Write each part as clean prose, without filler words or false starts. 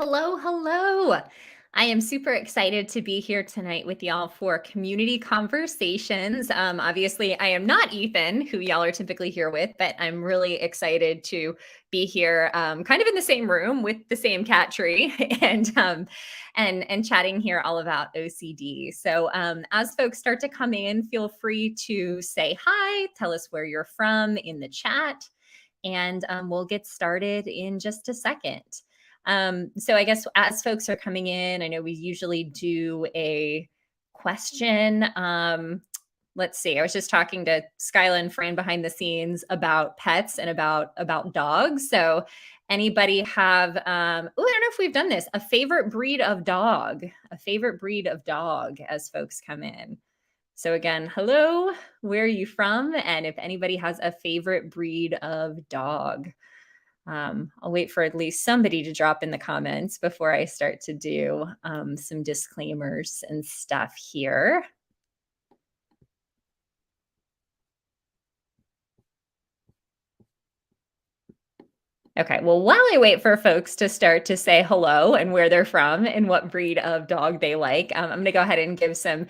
Hello, hello. I am super excited to be here tonight with y'all for community conversations. Obviously, I am not Ethan, who y'all are typically here with, but I'm really excited to be here, kind of in the same room with the same cat tree, and chatting here all about OCD. So, as folks start to come in, feel free to say hi, tell us where you're from in the chat, and we'll get started in just a second. So I guess as folks are coming in, I know we usually do a question. Let's see. I was just talking to Skyla and Fran behind the scenes about pets and about dogs. So anybody have I don't know if we've done this, a favorite breed of dog, as folks come in. So again, hello, where are you from? And if anybody has a favorite breed of dog. I'll wait for at least somebody to drop in the comments before I start to do some disclaimers and stuff here. Okay, well, while I wait for folks to start to say hello and where they're from and what breed of dog they like, I'm going to go ahead and give some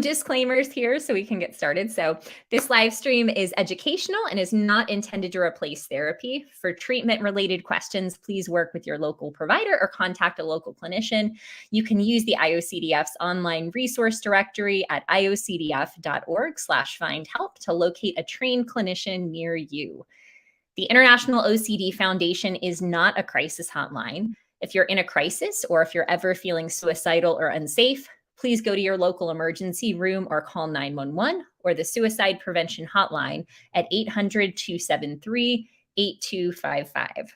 disclaimers here so we can get started. So this live stream is educational and is not intended to replace therapy. For treatment-related questions, please work with your local provider or contact a local clinician. You can use the Iocdf's online resource directory at iocdf.org/find-help to locate a trained clinician near you. The International OCD Foundation is not a crisis hotline. If you're in a crisis or if you're ever feeling suicidal or unsafe, please go to your local emergency room or call 911 or the suicide prevention hotline at 800-273-8255.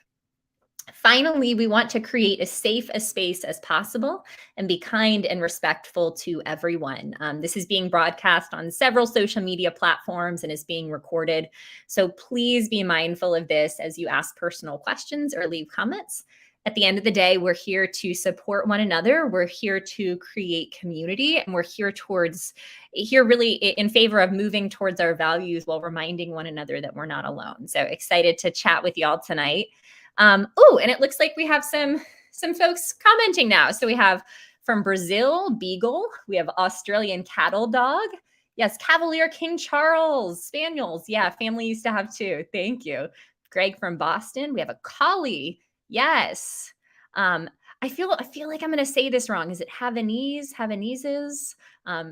Finally, we want to create as safe a space as possible and be kind and respectful to everyone. This is being broadcast on several social media platforms and is being recorded. So please be mindful of this as you ask personal questions or leave comments. At the end of the day, we're here to support one another. We're here to create community, and we're here really in favor of moving towards our values while reminding one another that we're not alone. So excited to chat with y'all tonight. And it looks like we have some folks commenting now. So we have from Brazil, Beagle. We have Australian cattle dog. Yes, Cavalier King Charles, Spaniels. Yeah, family used to have two. Thank you. Greg from Boston. We have a collie. Yes. I feel like I'm going to say this wrong. Is it Havanese? Havaneses?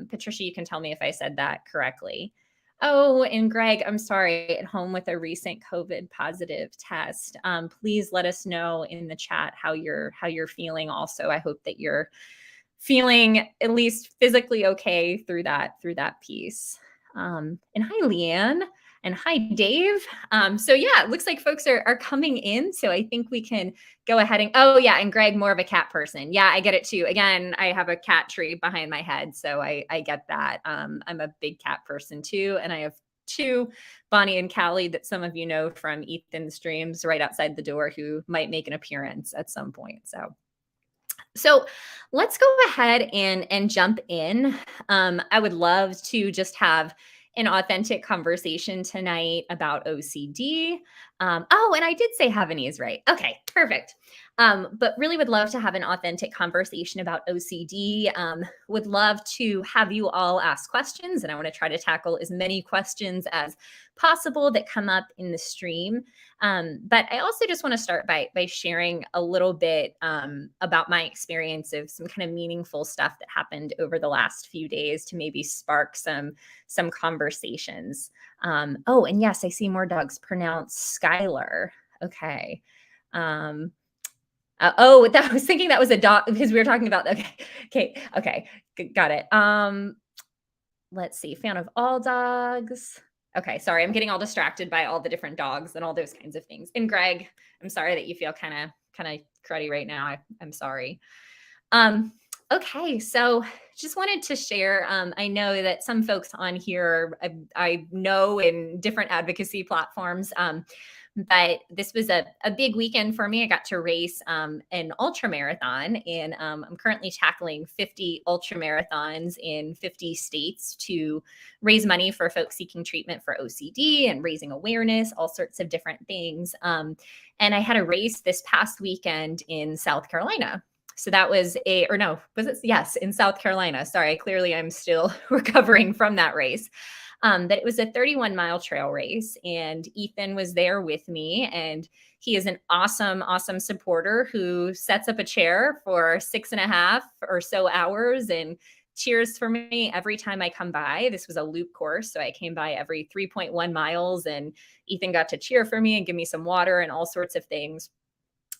Patricia, you can tell me if I said that correctly. Oh, and Greg, I'm sorry, at home with a recent COVID positive test. Please let us know in the chat how you're feeling. Also, I hope that you're feeling at least physically okay through that piece. And hi, Leanne. And hi, Dave. So yeah, it looks like folks are coming in. So I think we can go ahead and, oh yeah, and Greg, more of a cat person. Yeah, I get it too. Again, I have a cat tree behind my head. So I get that. I'm a big cat person too. And I have two, Bonnie and Callie, that some of you know from Ethan's streams right outside the door, who might make an appearance at some point. So let's go ahead and jump in. I would love to just have an authentic conversation tonight about OCD. And I did say Havanese, right? Okay, perfect. But really would love to have an authentic conversation about OCD. Would love to have you all ask questions, and I want to try to tackle as many questions as possible that come up in the stream. But I also just want to start by sharing a little bit about my experience of some kind of meaningful stuff that happened over the last few days to maybe spark some conversations. And yes, I see more dogs pronounced Skylar. Okay. I was thinking that was a dog because we were talking about, okay, got it. Let's see, fan of all dogs. Okay, sorry, I'm getting all distracted by all the different dogs and all those kinds of things. And Greg, I'm sorry that you feel kind of cruddy right now. I'm sorry. Okay, so just wanted to share. I know that some folks on here I know in different advocacy platforms But this was a big weekend for me. I got to race an ultra marathon, and I'm currently tackling 50 ultra marathons in 50 states to raise money for folks seeking treatment for OCD and raising awareness, all sorts of different things. And I had a race this past weekend in South Carolina. So that was yes, in South Carolina. Sorry, clearly I'm still recovering from that race. But it was a 31-mile trail race, and Ethan was there with me, and he is an awesome, awesome supporter who sets up a chair for 6.5 or so hours and cheers for me every time I come by. This was a loop course, so I came by every 3.1 miles, and Ethan got to cheer for me and give me some water and all sorts of things.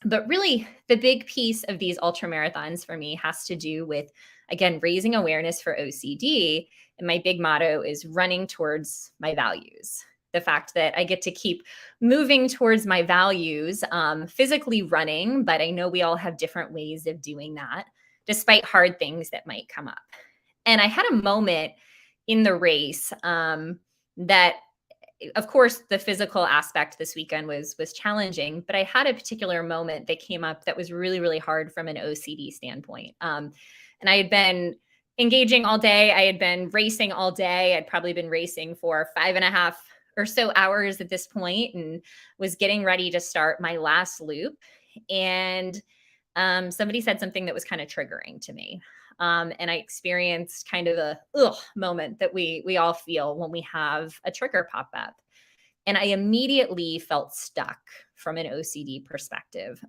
But really, the big piece of these ultra marathons for me has to do with, again, raising awareness for OCD. And my big motto is running towards my values. The fact that I get to keep moving towards my values, physically running, but I know we all have different ways of doing that, despite hard things that might come up. And I had a moment in the race that, of course, the physical aspect this weekend was challenging, but I had a particular moment that came up that was really, really hard from an OCD standpoint. And I had been engaging all day. I had been racing all day. I'd probably been racing for 5.5 or so hours at this point, and was getting ready to start my last loop. And somebody said something that was kind of triggering to me. And I experienced kind of a moment that we all feel when we have a trigger pop up. And I immediately felt stuck from an OCD perspective.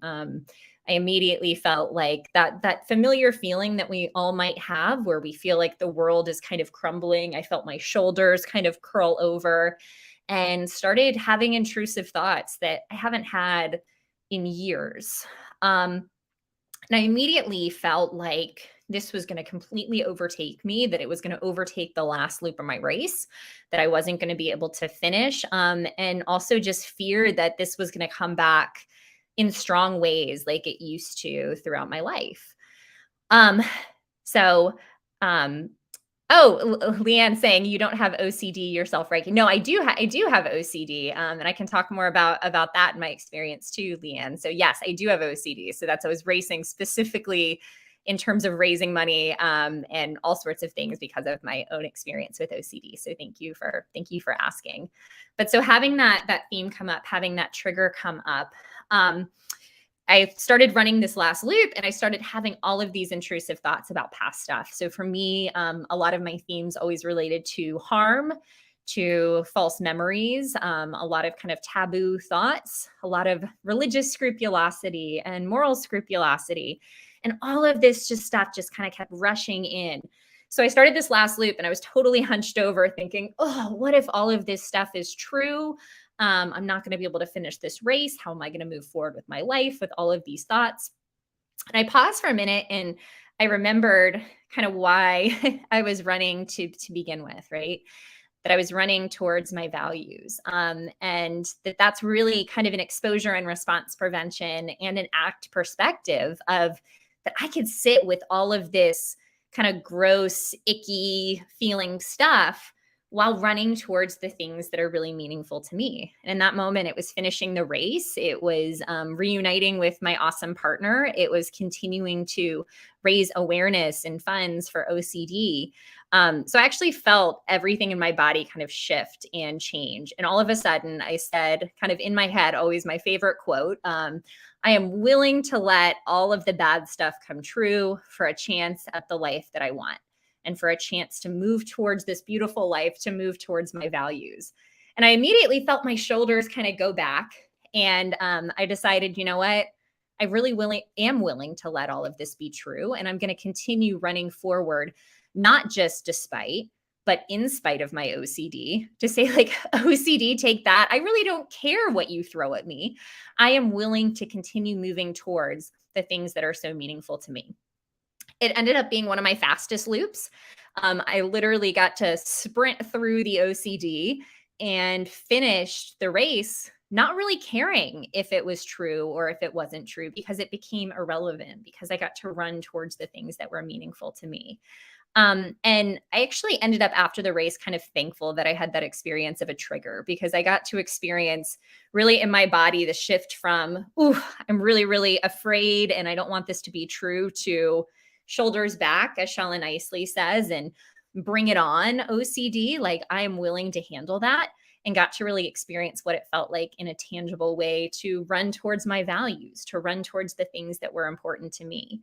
I immediately felt like that familiar feeling that we all might have, where we feel like the world is kind of crumbling. I felt my shoulders kind of curl over, and started having intrusive thoughts that I haven't had in years. And I immediately felt like this was going to completely overtake me, that it was going to overtake the last loop of my race, that I wasn't going to be able to finish. And also just fear that this was going to come back in strong ways like it used to throughout my life. So Leanne saying you don't have OCD yourself, right? No, I do. I do have OCD, and I can talk more about that in my experience too, Leanne. So yes, I do have OCD. So I was racing specifically in terms of raising money and all sorts of things because of my own experience with OCD. So thank you for asking. But so having that theme come up, having that trigger come up. I started running this last loop, and I started having all of these intrusive thoughts about past stuff. So for me, a lot of my themes always related to harm, to false memories, a lot of kind of taboo thoughts, a lot of religious scrupulosity and moral scrupulosity. And all of this stuff just kind of kept rushing in. So I started this last loop, and I was totally hunched over thinking, oh, what if all of this stuff is true? I'm not going to be able to finish this race. How am I going to move forward with my life with all of these thoughts? And I paused for a minute, and I remembered kind of why I was running to begin with, right? That I was running towards my values. And that's really kind of an exposure and response prevention and an ACT perspective of that I could sit with all of this kind of gross, icky feeling stuff while running towards the things that are really meaningful to me. And in that moment, it was finishing the race. It was reuniting with my awesome partner. It was continuing to raise awareness and funds for OCD. So I actually felt everything in my body kind of shift and change. And all of a sudden, I said, kind of in my head, always my favorite quote, I am willing to let all of the bad stuff come true for a chance at the life that I want, and for a chance to move towards this beautiful life, to move towards my values. And I immediately felt my shoulders kind of go back. And I decided, you know what? I really am willing to let all of this be true. And I'm going to continue running forward, not just despite, but in spite of my OCD, to say like, OCD, take that. I really don't care what you throw at me. I am willing to continue moving towards the things that are so meaningful to me. It ended up being one of my fastest loops. I literally got to sprint through the OCD and finished the race, not really caring if it was true or if it wasn't true, because it became irrelevant, because I got to run towards the things that were meaningful to me. And I actually ended up after the race kind of thankful that I had that experience of a trigger, because I got to experience really in my body the shift from, ooh, I'm really, really afraid and I don't want this to be true, to shoulders back, as Shellen Isley says, and bring it on OCD. Like, I am willing to handle that, and got to really experience what it felt like in a tangible way to run towards my values, to run towards the things that were important to me.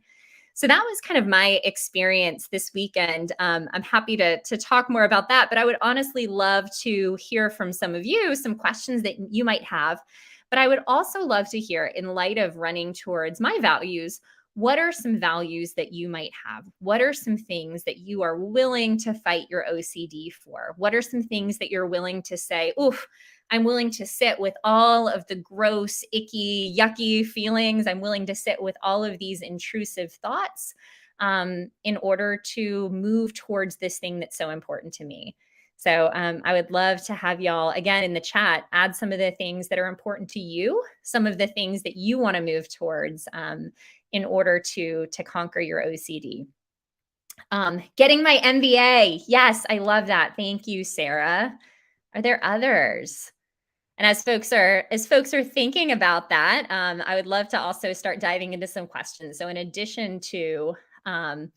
So that was kind of my experience this weekend. I'm happy to talk more about that, but I would honestly love to hear from some of you, some questions that you might have. But I would also love to hear, in light of running towards my values, what are some values that you might have? What are some things that you are willing to fight your OCD for? What are some things that you're willing to say, oof, I'm willing to sit with all of the gross, icky, yucky feelings. I'm willing to sit with all of these intrusive thoughts in order to move towards this thing that's so important to me. So I would love to have y'all, again, in the chat, add some of the things that are important to you, some of the things that you want to move towards in order to conquer your OCD. Getting my MBA. Yes, I love that. Thank you, Sarah. Are there others? And as folks are thinking about that, I would love to also start diving into some questions. So in addition to kind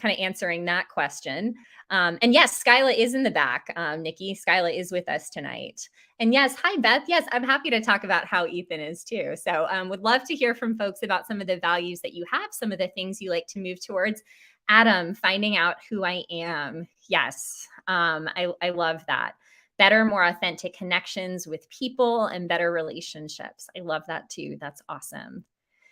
of answering that question, and yes, Skyla is in the back. Nikki, Skyla is with us tonight. And yes, hi Beth. Yes, I'm happy to talk about how Ethan is too. So would love to hear from folks about some of the values that you have, some of the things you like to move towards. Adam, finding out who I am. Yes, I love that. Better, more authentic connections with people and better relationships. I love that too. That's awesome.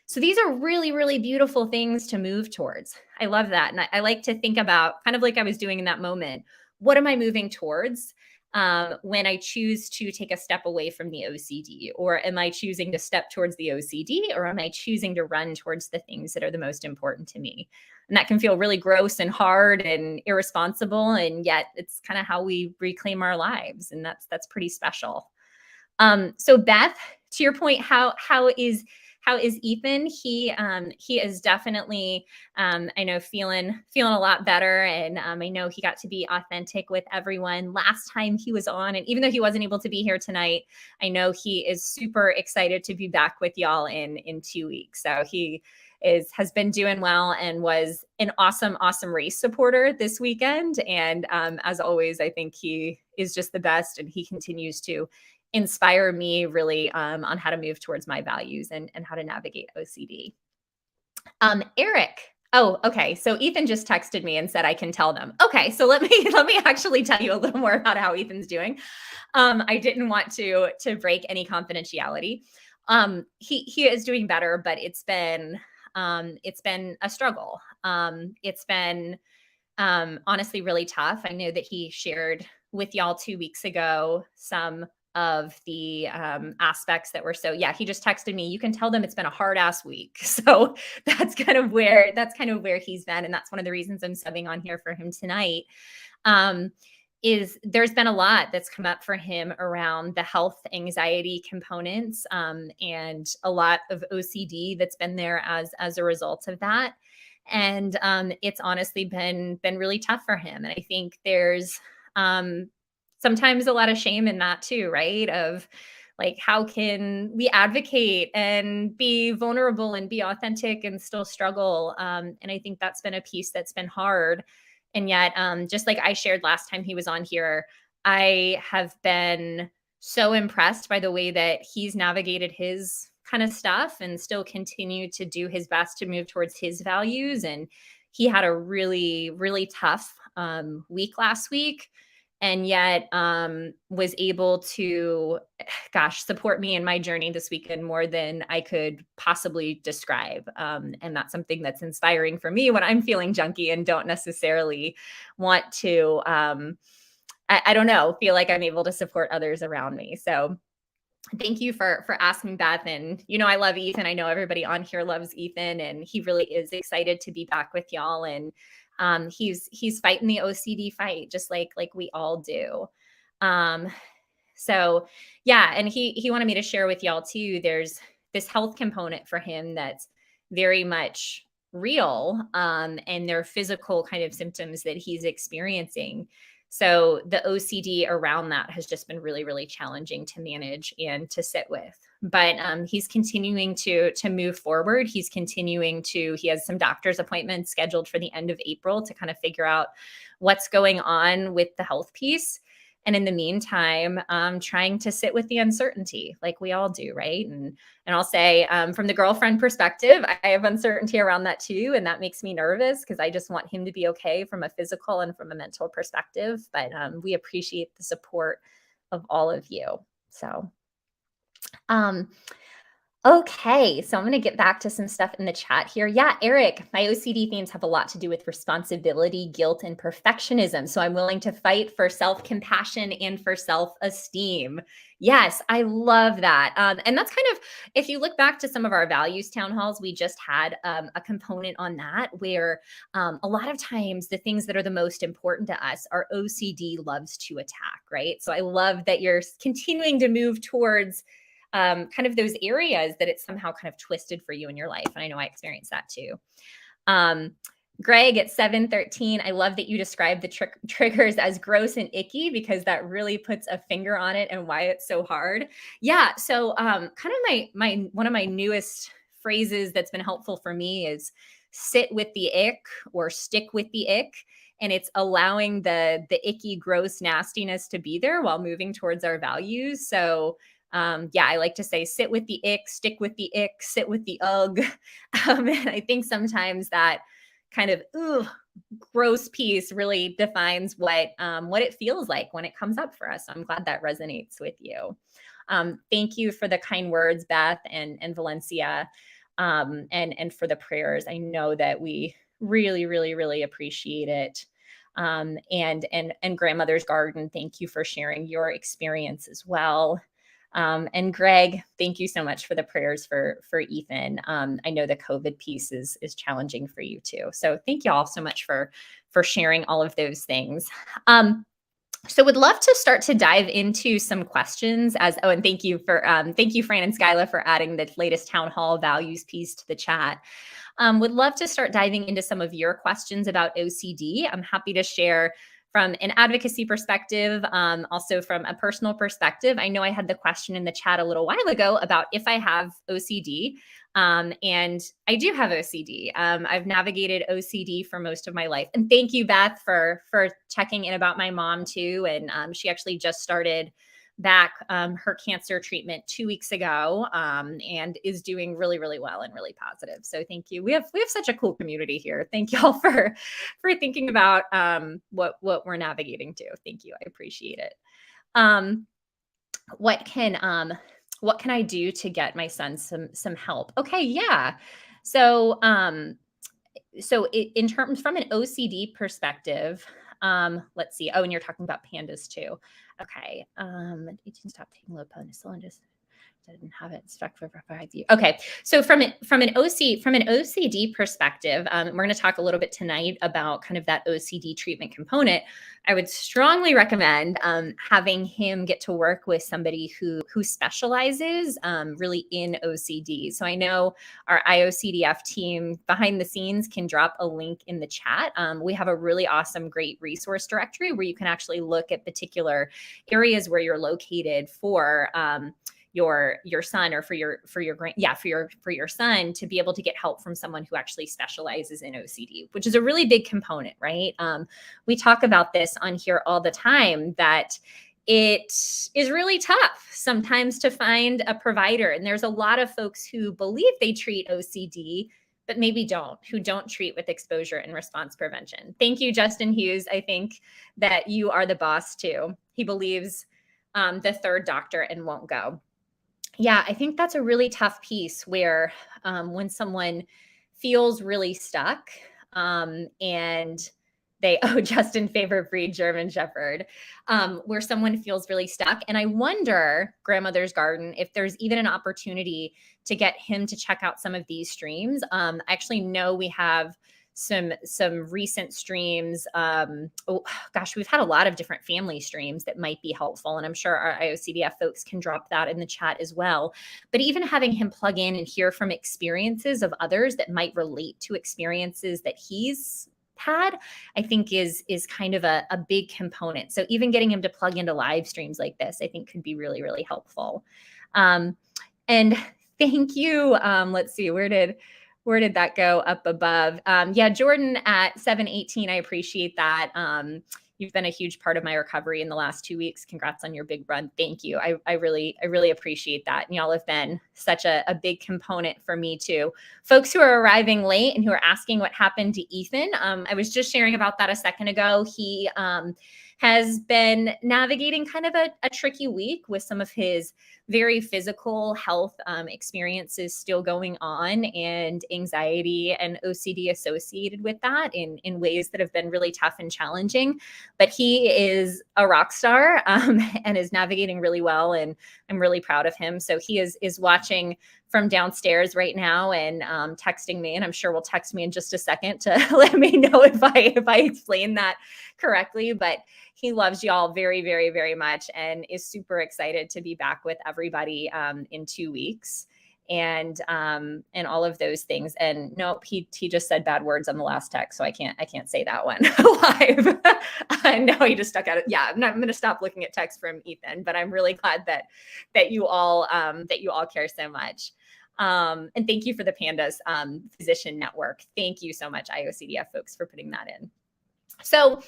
So these are really, really beautiful things to move towards. I love that. And I like to think about, kind of like I was doing in that moment, what am I moving towards when I choose to take a step away from the OCD? Or am I choosing to step towards the OCD? Or am I choosing to run towards the things that are the most important to me? And that can feel really gross and hard and irresponsible. And yet it's kind of how we reclaim our lives. And that's pretty special. So Beth, to your point, how is Ethan? He is definitely I know feeling a lot better, and I know he got to be authentic with everyone last time he was on, and even though he wasn't able to be here tonight, I know he is super excited to be back with y'all in 2 weeks. So he has been doing well and was an awesome race supporter this weekend, and as always, I think he is just the best, and he continues to inspire me really on how to move towards my values and how to navigate OCD. Eric. Oh, okay. So Ethan just texted me and said I can tell them. Okay, so let me actually tell you a little more about how Ethan's doing. I didn't want to break any confidentiality. He is doing better, but it's been a struggle. It's been honestly really tough. I know that he shared with y'all 2 weeks ago some of the aspects that were he just texted me, you can tell them it's been a hard ass week. So that's kind of where he's been, and that's one of the reasons I'm subbing on here for him tonight. Is there's been a lot that's come up for him around the health anxiety components, and a lot of OCD that's been there as a result of that. And it's honestly been really tough for him. And I think there's sometimes a lot of shame in that too, right? Of like, how can we advocate and be vulnerable and be authentic and still struggle? And I think that's been a piece that's been hard. And yet, just like I shared last time he was on here, I have been so impressed by the way that he's navigated his kind of stuff and still continue to do his best to move towards his values. And he had a really, really tough week last week, and yet was able to, support me in my journey this weekend more than I could possibly describe. And that's something that's inspiring for me when I'm feeling junky and don't necessarily want to, I don't know, feel like I'm able to support others around me. So thank you for asking, Beth. And I love Ethan. I know everybody on here loves Ethan, and he really is excited to be back with y'all. And he's fighting the OCD fight, just like we all do. So yeah, and he wanted me to share with y'all too. There's this health component for him that's very much real, and their physical kind of symptoms that he's experiencing. So the OCD around that has just been really, really challenging to manage and to sit with. But he's continuing to move forward. He has some doctor's appointments scheduled for the end of April to kind of figure out what's going on with the health piece. And in the meantime, trying to sit with the uncertainty like we all do, right? And I'll say, from the girlfriend perspective, I have uncertainty around that too. And that makes me nervous because I just want him to be okay from a physical and from a mental perspective. But we appreciate the support of all of you. So, okay, so I'm going to get back to some stuff in the chat here. Yeah, Eric, my OCD themes have a lot to do with responsibility, guilt, and perfectionism. So I'm willing to fight for self-compassion and for self-esteem. Yes, I love that. And that's kind of, if you look back to some of our values town halls, we just had a component on that where a lot of times the things that are the most important to us, our OCD loves to attack, right? So I love that you're continuing to move towards kind of those areas that it's somehow kind of twisted for you in your life. And I know I experienced that too. Greg at 713, I love that you described the triggers as gross and icky because that really puts a finger on it and why it's so hard. Yeah. So kind of one of my newest phrases that's been helpful for me is sit with the ick or stick with the ick. And it's allowing the icky, gross nastiness to be there while moving towards our values. So yeah, I like to say, sit with the ick, stick with the ick, sit with the ugh. And I think sometimes that kind of gross piece really defines what it feels like when it comes up for us. So I'm glad that resonates with you. Thank you for the kind words, Beth and Valencia, and for the prayers. I know that we really, really, really appreciate it. And Grandmother's Garden, thank you for sharing your experience as well. And Greg, thank you so much for the prayers for Ethan. I know the COVID piece is challenging for you too. So thank you all so much for sharing all of those things. So would love to start to dive into some questions and thank you, Fran and Skyla, for adding the latest town hall values piece to the chat. Would love to start diving into some of your questions about OCD. I'm happy to share from an advocacy perspective, also from a personal perspective. I know I had the question in the chat a little while ago about if I have OCD, and I do have OCD. I've navigated OCD for most of my life. And thank you, Beth, for checking in about my mom too. And she actually just started back her cancer treatment 2 weeks ago, and is doing really, really well and really positive. So thank you. We have such a cool community here. Thank y'all for thinking about what we're navigating too. Thank you. I appreciate it. What can I do to get my son some help? Okay, yeah. So in terms from an OCD perspective, let's see. Oh, and you're talking about pandas too. Okay. 18 stop taking low penicillin, just didn't have it stuck for 5 years. Okay. So from an OCD perspective, we're going to talk a little bit tonight about kind of that OCD treatment component. I would strongly recommend having him get to work with somebody who specializes really in OCD. So I know our Iocdf team behind the scenes can drop a link in the chat. We have a really awesome, great resource directory where you can actually look at particular areas where you're located for your son or for your son to be able to get help from someone who actually specializes in OCD, which is a really big component, right? We talk about this on here all the time, that it is really tough sometimes to find a provider. And there's a lot of folks who believe they treat OCD, but maybe who don't treat with exposure and response prevention. Thank you, Justin Hughes. I think that you are the boss too. He believes the third doctor and won't go. Yeah, I think that's a really tough piece where when someone feels really stuck and Justin favorite breed, German Shepherd, where someone feels really stuck. And I wonder, Grandmother's Garden, if there's even an opportunity to get him to check out some of these streams. I actually know we have some recent streams. Oh gosh, we've had a lot of different family streams that might be helpful, and I'm sure our IOCDF folks can drop that in the chat as well. But even having him plug in and hear from experiences of others that might relate to experiences that he's had, I think is kind of a big component. So even getting him to plug into live streams like this, I think could be really, really helpful. And thank you. Let's see, where did that go up above? Yeah, Jordan at 718, I appreciate that. You've been a huge part of my recovery in the last 2 weeks. Congrats on your big run. Thank you. I really appreciate that. And y'all have been such a big component for me too. Folks who are arriving late and who are asking what happened to Ethan, I was just sharing about that a second ago. He has been navigating kind of a tricky week with some of his very physical health experiences still going on, and anxiety and OCD associated with that in ways that have been really tough and challenging. But he is a rock star and is navigating really well, and I'm really proud of him. So he is watching from downstairs right now and texting me, and I'm sure will text me in just a second to let me know if I explained that correctly. But he loves y'all very, very, very much and is super excited to be back with everybody in 2 weeks and all of those things. And nope, he just said bad words on the last text, so I can't say that one live. No, he just stuck out. Yeah, I'm going to stop looking at texts from Ethan, but I'm really glad that you all care so much. And thank you for the Pandas Physician Network. Thank you so much, IOCDF folks, for putting that in. So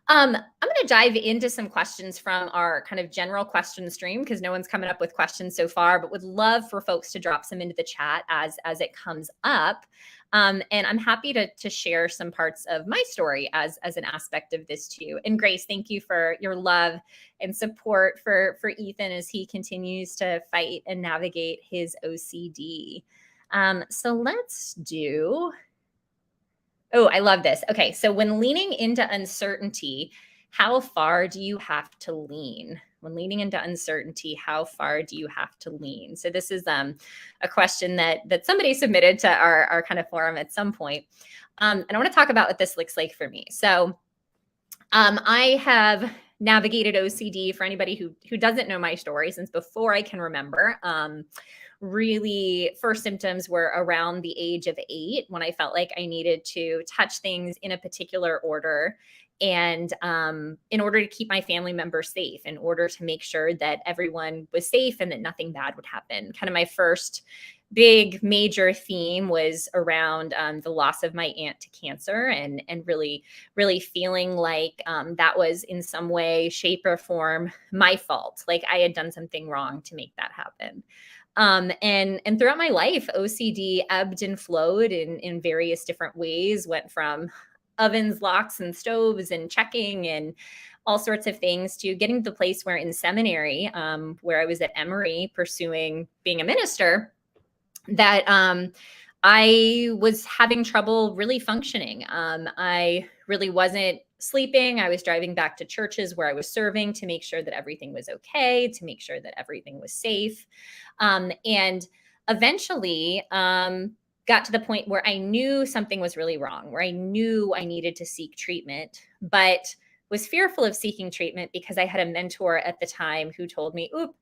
I'm going to dive into some questions from our kind of general question stream, because no one's coming up with questions so far, but would love for folks to drop some into the chat as it comes up. And I'm happy to share some parts of my story as an aspect of this too. And Grace, thank you for your love and support for Ethan as he continues to fight and navigate his OCD. So let's do... Oh, I love this. Okay, so when leaning into uncertainty, how far do you have to lean? When leaning into uncertainty, how far do you have to lean? So this is a question that somebody submitted to our kind of forum at some point. And I want to talk about what this looks like for me. So I have navigated OCD, for anybody who doesn't know my story, since before I can remember. Really, first symptoms were around the age of 8, when I felt like I needed to touch things in a particular order. And in order to keep my family members safe, in order to make sure that everyone was safe and that nothing bad would happen. Kind of my first big major theme was around the loss of my aunt to cancer, and really feeling like that was in some way, shape, or form my fault. Like I had done something wrong to make that happen. And throughout my life, OCD ebbed and flowed in various different ways, went from ovens, locks, and stoves and checking and all sorts of things to getting to the place where in seminary, where I was at Emory pursuing being a minister, that I was having trouble really functioning. I really wasn't sleeping. I was driving back to churches where I was serving to make sure that everything was okay, to make sure that everything was safe. And eventually got to the point where I knew something was really wrong, where I knew I needed to seek treatment, but was fearful of seeking treatment because I had a mentor at the time who told me, oop,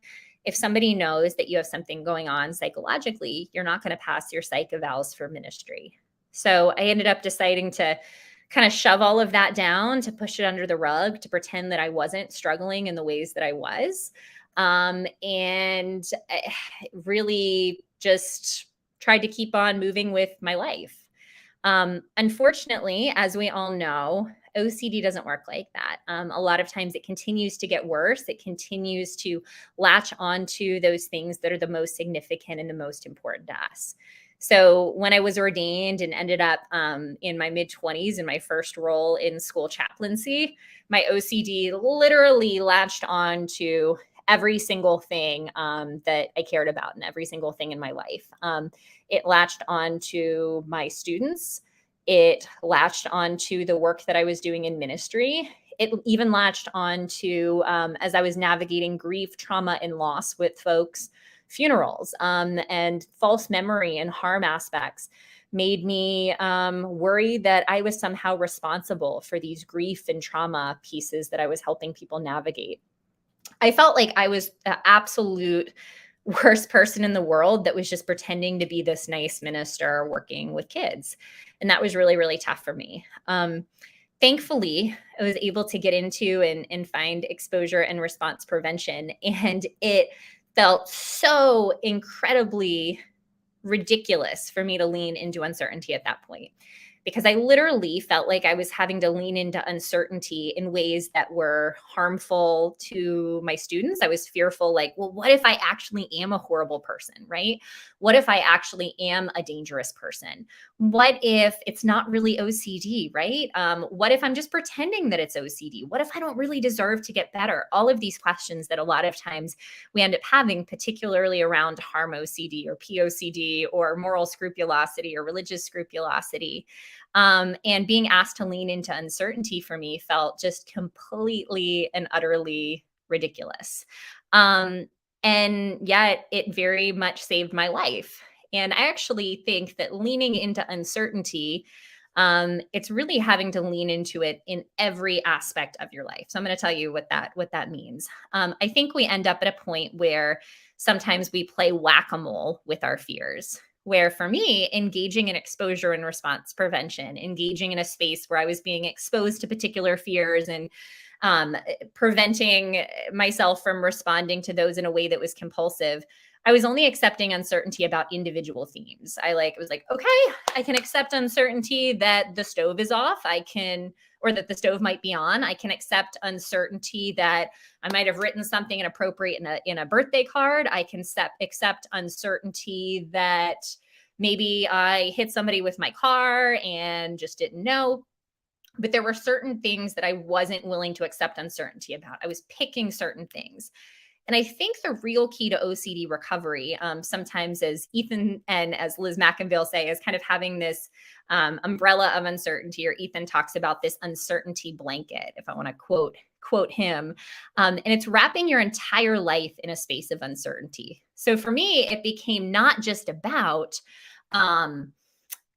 if somebody knows that you have something going on psychologically, you're not going to pass your psych evals for ministry. So I ended up deciding to kind of shove all of that down, to push it under the rug, to pretend that I wasn't struggling in the ways that I was. And really just tried to keep on moving with my life. Unfortunately, as we all know, OCD doesn't work like that. A lot of times it continues to get worse. It continues to latch onto those things that are the most significant and the most important to us. So when I was ordained and ended up in my mid-20s in my first role in school chaplaincy, my OCD literally latched on to every single thing that I cared about and every single thing in my life. It latched onto my students. It latched onto the work that I was doing in ministry. It even latched onto, as I was navigating grief, trauma, and loss with folks, funerals and false memory and harm aspects. made me worry that I was somehow responsible for these grief and trauma pieces that I was helping people navigate. I felt like I was the absolute worst person in the world that was just pretending to be this nice minister working with kids. And that was really, really tough for me. Thankfully, I was able to get into and find exposure and response prevention. And it felt so incredibly ridiculous for me to lean into uncertainty at that point, because I literally felt like I was having to lean into uncertainty in ways that were harmful to my students. I was fearful, like, well, what if I actually am a horrible person, right? What if I actually am a dangerous person? What if it's not really OCD, right? What if I'm just pretending that it's OCD? What if I don't really deserve to get better? All of these questions that a lot of times we end up having, particularly around harm OCD or POCD or moral scrupulosity or religious scrupulosity. And being asked to lean into uncertainty for me felt just completely and utterly ridiculous. Um, and yet it very much saved my life. And I actually think that leaning into uncertainty, it's really having to lean into it in every aspect of your life. So I'm going to tell you what that means. I think we end up at a point where sometimes we play whack-a-mole with our fears, where for me, engaging in exposure and response prevention, engaging in a space where I was being exposed to particular fears and um, preventing myself from responding to those in a way that was compulsive, I was only accepting uncertainty about individual themes. It was like, okay, I can accept uncertainty that the stove is off. Or that the stove might be on. I can accept uncertainty that I might have written something inappropriate in a birthday card. I can accept uncertainty that maybe I hit somebody with my car and just didn't know. But there were certain things that I wasn't willing to accept uncertainty about. I was picking certain things. And I think the real key to OCD recovery, sometimes as Ethan and as Liz McInville say, is kind of having this umbrella of uncertainty, or Ethan talks about this uncertainty blanket, if I want to quote him. And it's wrapping your entire life in a space of uncertainty. So for me, it became not just about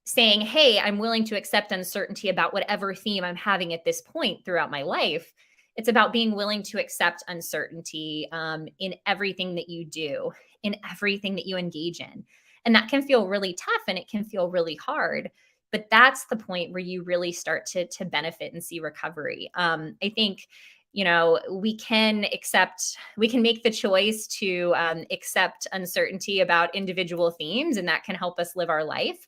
saying, hey, I'm willing to accept uncertainty about whatever theme I'm having at this point throughout my life. It's about being willing to accept uncertainty in everything that you do, in everything that you engage in. And that can feel really tough and it can feel really hard. But that's the point where you really start to benefit and see recovery. I think, we can make the choice to accept uncertainty about individual themes, and that can help us live our life.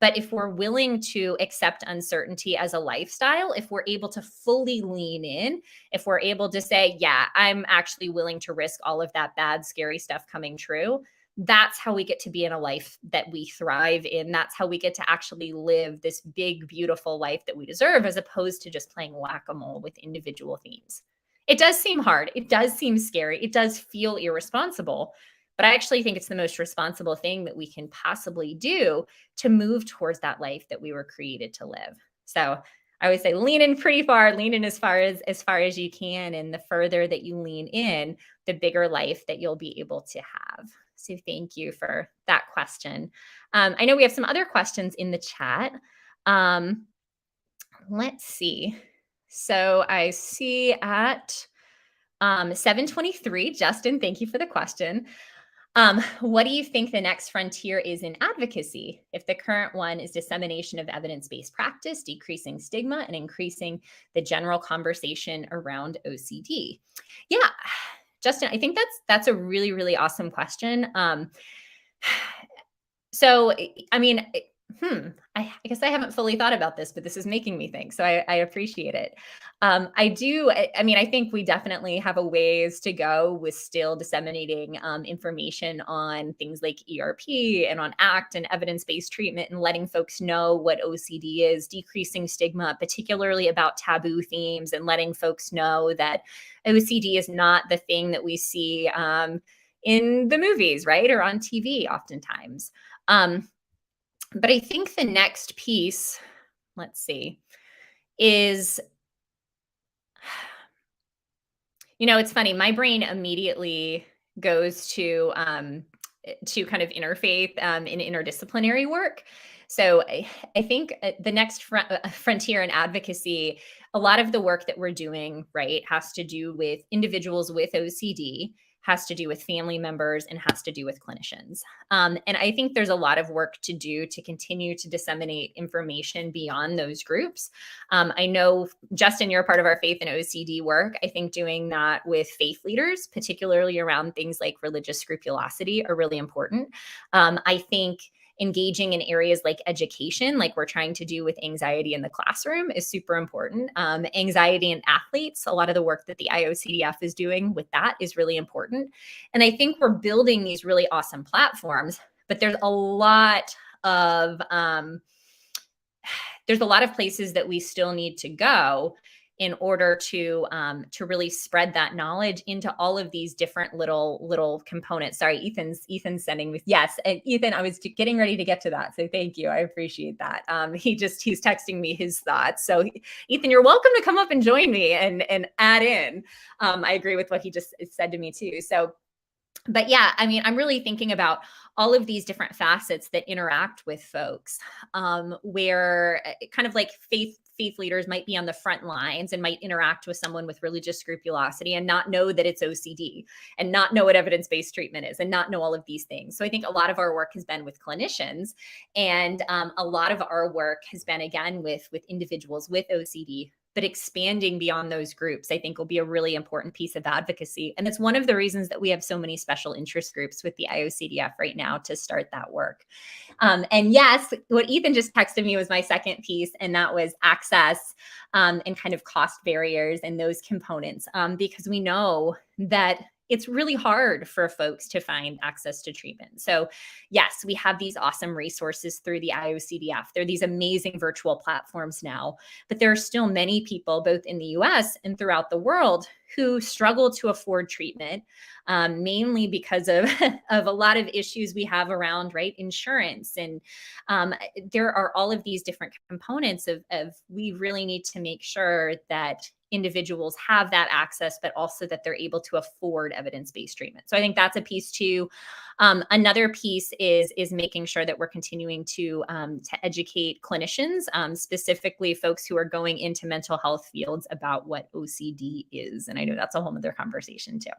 But if we're willing to accept uncertainty as a lifestyle, if we're able to fully lean in, if we're able to say, yeah, I'm actually willing to risk all of that bad, scary stuff coming true, that's how we get to be in a life that we thrive in. That's how we get to actually live this big, beautiful life that we deserve, as opposed to just playing whack-a-mole with individual themes. It does seem hard. It does seem scary. It does feel irresponsible. But I actually think it's the most responsible thing that we can possibly do to move towards that life that we were created to live. So I always say lean in pretty far, lean in as far as you can. And the further that you lean in, the bigger life that you'll be able to have. So thank you for that question. I know we have some other questions in the chat. Let's see. So I see at 7:23, Justin, thank you for the question. What do you think the next frontier is in advocacy? If the current one is dissemination of evidence-based practice, decreasing stigma, and increasing the general conversation around OCD. Yeah, Justin, I think that's a really, really awesome question. So, I mean, I guess I haven't fully thought about this, but this is making me think. So I appreciate it. I think we definitely have a ways to go with still disseminating information on things like ERP and on ACT and evidence-based treatment, and letting folks know what OCD is, decreasing stigma, particularly about taboo themes, and letting folks know that OCD is not the thing that we see in the movies, right? Or on TV oftentimes. But I think the next piece, let's see, is, it's funny. My brain immediately goes to to kind of interfaith in interdisciplinary work. So I think the next frontier in advocacy, a lot of the work that we're doing, right, has to do with individuals with OCD, has to do with family members, and has to do with clinicians. And I think there's a lot of work to do to continue to disseminate information beyond those groups. I know, Justin, you're a part of our faith and OCD work. I think doing that with faith leaders, particularly around things like religious scrupulosity, are really important. I think engaging in areas like education, like we're trying to do with anxiety in the classroom, is super important. Anxiety in athletes, a lot of the work that the Iocdf is doing with that is really important. And I think we're building these really awesome platforms, but there's a lot of places that we still need to go in order to really spread that knowledge into all of these different little components. Sorry, Ethan's sending me. Yes, and Ethan, I was getting ready to get to that. So thank you. I appreciate that. He's texting me his thoughts. So Ethan, you're welcome to come up and join me and add in. I agree with what he just said to me too. So, but yeah, I mean, I'm really thinking about all of these different facets that interact with folks, where kind of like faith leaders might be on the front lines and might interact with someone with religious scrupulosity and not know that it's OCD and not know what evidence-based treatment is and not know all of these things. So I think a lot of our work has been with clinicians, and a lot of our work has been, again, with individuals with OCD. But expanding beyond those groups, I think, will be a really important piece of advocacy. And it's one of the reasons that we have so many special interest groups with the Iocdf right now to start that work. And yes, what Ethan just texted me was my second piece, and that was access and kind of cost barriers and those components, because we know that it's really hard for folks to find access to treatment. So yes, we have these awesome resources through the Iocdf. There are these amazing virtual platforms now, but there are still many people, both in the US and throughout the world, who struggle to afford treatment, mainly because of, of a lot of issues we have around, right, insurance. And there are all of these different components of we really need to make sure that individuals have that access, but also that they're able to afford evidence-based treatment. So I think that's a piece too. Another piece is making sure that we're continuing to educate clinicians, specifically folks who are going into mental health fields, about what OCD is. And I know that's a whole other conversation too.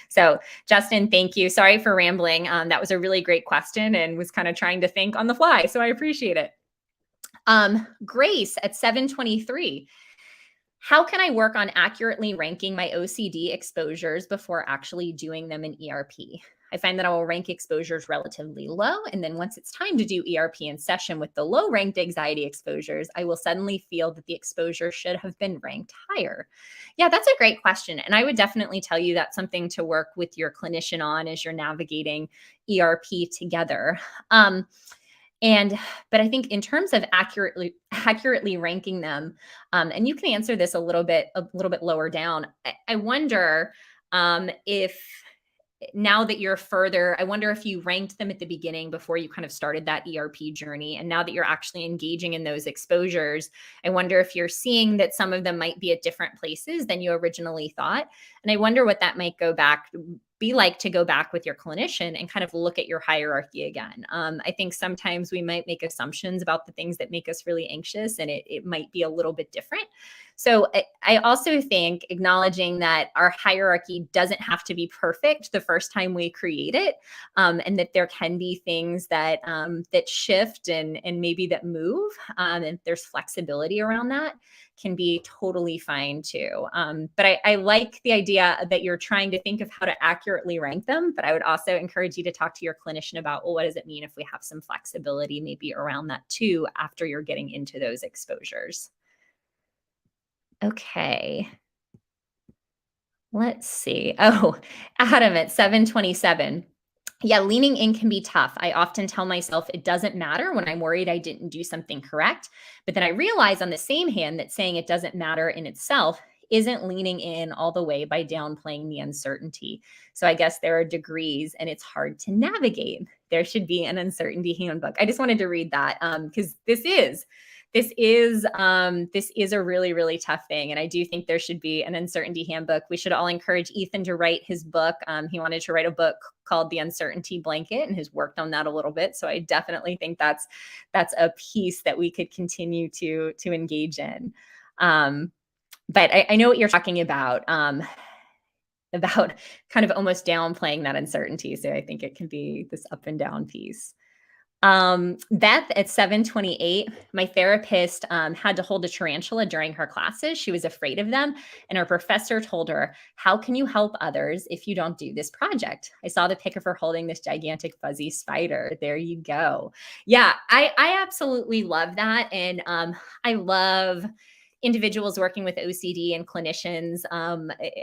So Justin, thank you. Sorry for rambling. That was a really great question and was kind of trying to think on the fly. So I appreciate it. Grace at 723. How can I work on accurately ranking my OCD exposures before actually doing them in ERP? I find that I will rank exposures relatively low, and then once it's time to do ERP in session with the low-ranked anxiety exposures, I will suddenly feel that the exposure should have been ranked higher. Yeah, that's a great question, and I would definitely tell you that's something to work with your clinician on as you're navigating ERP together. But I think in terms of accurately ranking them, and you can answer this a little bit lower down. I wonder if, now that you're further, I wonder if you ranked them at the beginning before you kind of started that ERP journey. And now that you're actually engaging in those exposures, I wonder if you're seeing that some of them might be at different places than you originally thought. And I wonder what that might be like to go back with your clinician and kind of look at your hierarchy again. I think sometimes we might make assumptions about the things that make us really anxious, and it might be a little bit different. So I also think acknowledging that our hierarchy doesn't have to be perfect the first time we create it, and that there can be things that shift and maybe that move, and there's flexibility around that, can be totally fine too. But I like the idea that you're trying to think of how to accurately rank them, but I would also encourage you to talk to your clinician about, well, what does it mean if we have some flexibility maybe around that too after you're getting into those exposures. Okay. Let's see. Oh, Adam at 727. Yeah, leaning in can be tough. I often tell myself it doesn't matter when I'm worried I didn't do something correct. But then I realize on the same hand that saying it doesn't matter in itself isn't leaning in all the way by downplaying the uncertainty. So I guess there are degrees and it's hard to navigate. There should be an uncertainty handbook. I just wanted to read that because this is this is a really, really tough thing. And I do think there should be an uncertainty handbook. We should all encourage Ethan to write his book. He wanted to write a book called The Uncertainty Blanket and has worked on that a little bit. So I definitely think that's a piece that we could continue to engage in. But I know what you're talking about kind of almost downplaying that uncertainty. So I think it can be this up and down piece. Beth at 728, my therapist had to hold a tarantula during her classes. She was afraid of them. And her professor told her, how can you help others if you don't do this project? I saw the pic of her holding this gigantic fuzzy spider. There you go. Yeah, I absolutely love that. And I love individuals working with OCD and clinicians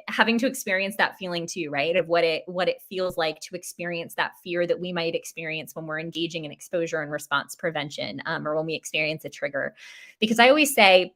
having to experience that feeling too, right? Of what it feels like to experience that fear that we might experience when we're engaging in exposure and response prevention, or when we experience a trigger. Because I always say,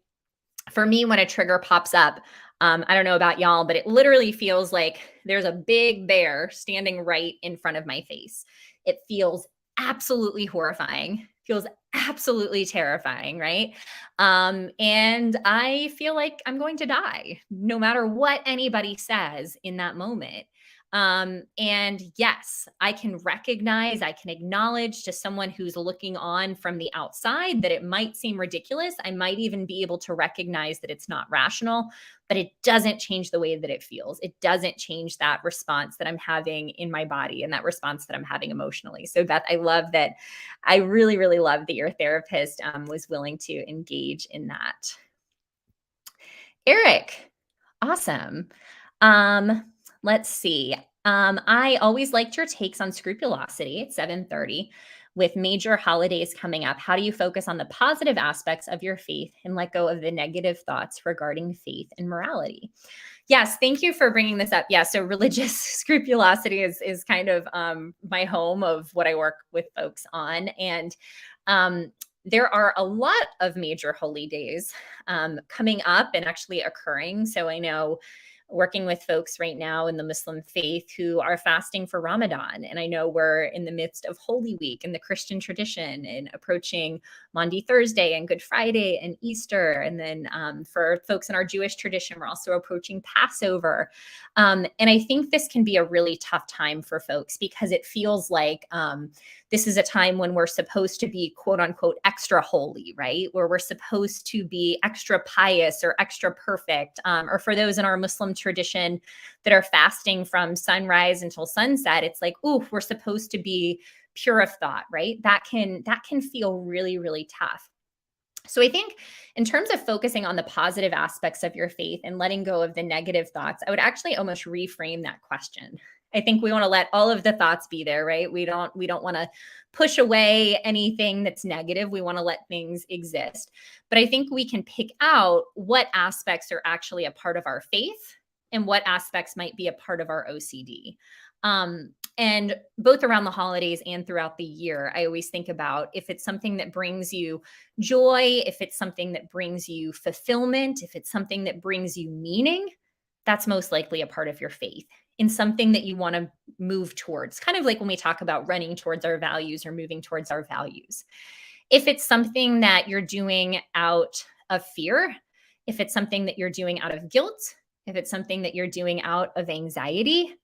for me, when a trigger pops up, I don't know about y'all, but it literally feels like there's a big bear standing right in front of my face. It feels absolutely horrifying, feels absolutely terrifying, right? And I feel like I'm going to die no matter what anybody says in that moment. And yes, I can recognize, I can acknowledge to someone who's looking on from the outside that it might seem ridiculous. I might even be able to recognize that it's not rational, but it doesn't change the way that it feels. It doesn't change that response that I'm having in my body and that response that I'm having emotionally. So Beth, I love that. I really, really love that your therapist was willing to engage in that. Eric, awesome. Let's see. I always liked your takes on Scrupulosity at 7:30. With major holidays coming up, how do you focus on the positive aspects of your faith and let go of the negative thoughts regarding faith and morality? Yes, thank you for bringing this up. Yeah, so religious scrupulosity is kind of my home of what I work with folks on. And there are a lot of major holy days coming up and actually occurring. So I know working with folks right now in the Muslim faith who are fasting for Ramadan. And I know we're in the midst of Holy Week in the Christian tradition and approaching Maundy Thursday and Good Friday and Easter. And then for folks in our Jewish tradition, we're also approaching Passover. And I think this can be a really tough time for folks because it feels like this is a time when we're supposed to be quote unquote extra holy, right? Where we're supposed to be extra pious or extra perfect. Or for those in our Muslim tradition that are fasting from sunrise until sunset, it's like, ooh, we're supposed to be pure of thought, right? That can feel really, really tough. So I think in terms of focusing on the positive aspects of your faith and letting go of the negative thoughts, I would actually almost reframe that question. I think we want to let all of the thoughts be there, right? We don't want to push away anything that's negative. We want to let things exist. But I think we can pick out what aspects are actually a part of our faith and what aspects might be a part of our OCD. And both around the holidays and throughout the year, I always think about if it's something that brings you joy, if it's something that brings you fulfillment, if it's something that brings you meaning, that's most likely a part of your faith in something that you want to move towards, kind of like when we talk about running towards our values or moving towards our values. If it's something that you're doing out of fear, if it's something that you're doing out of guilt, if it's something that you're doing out of anxiety,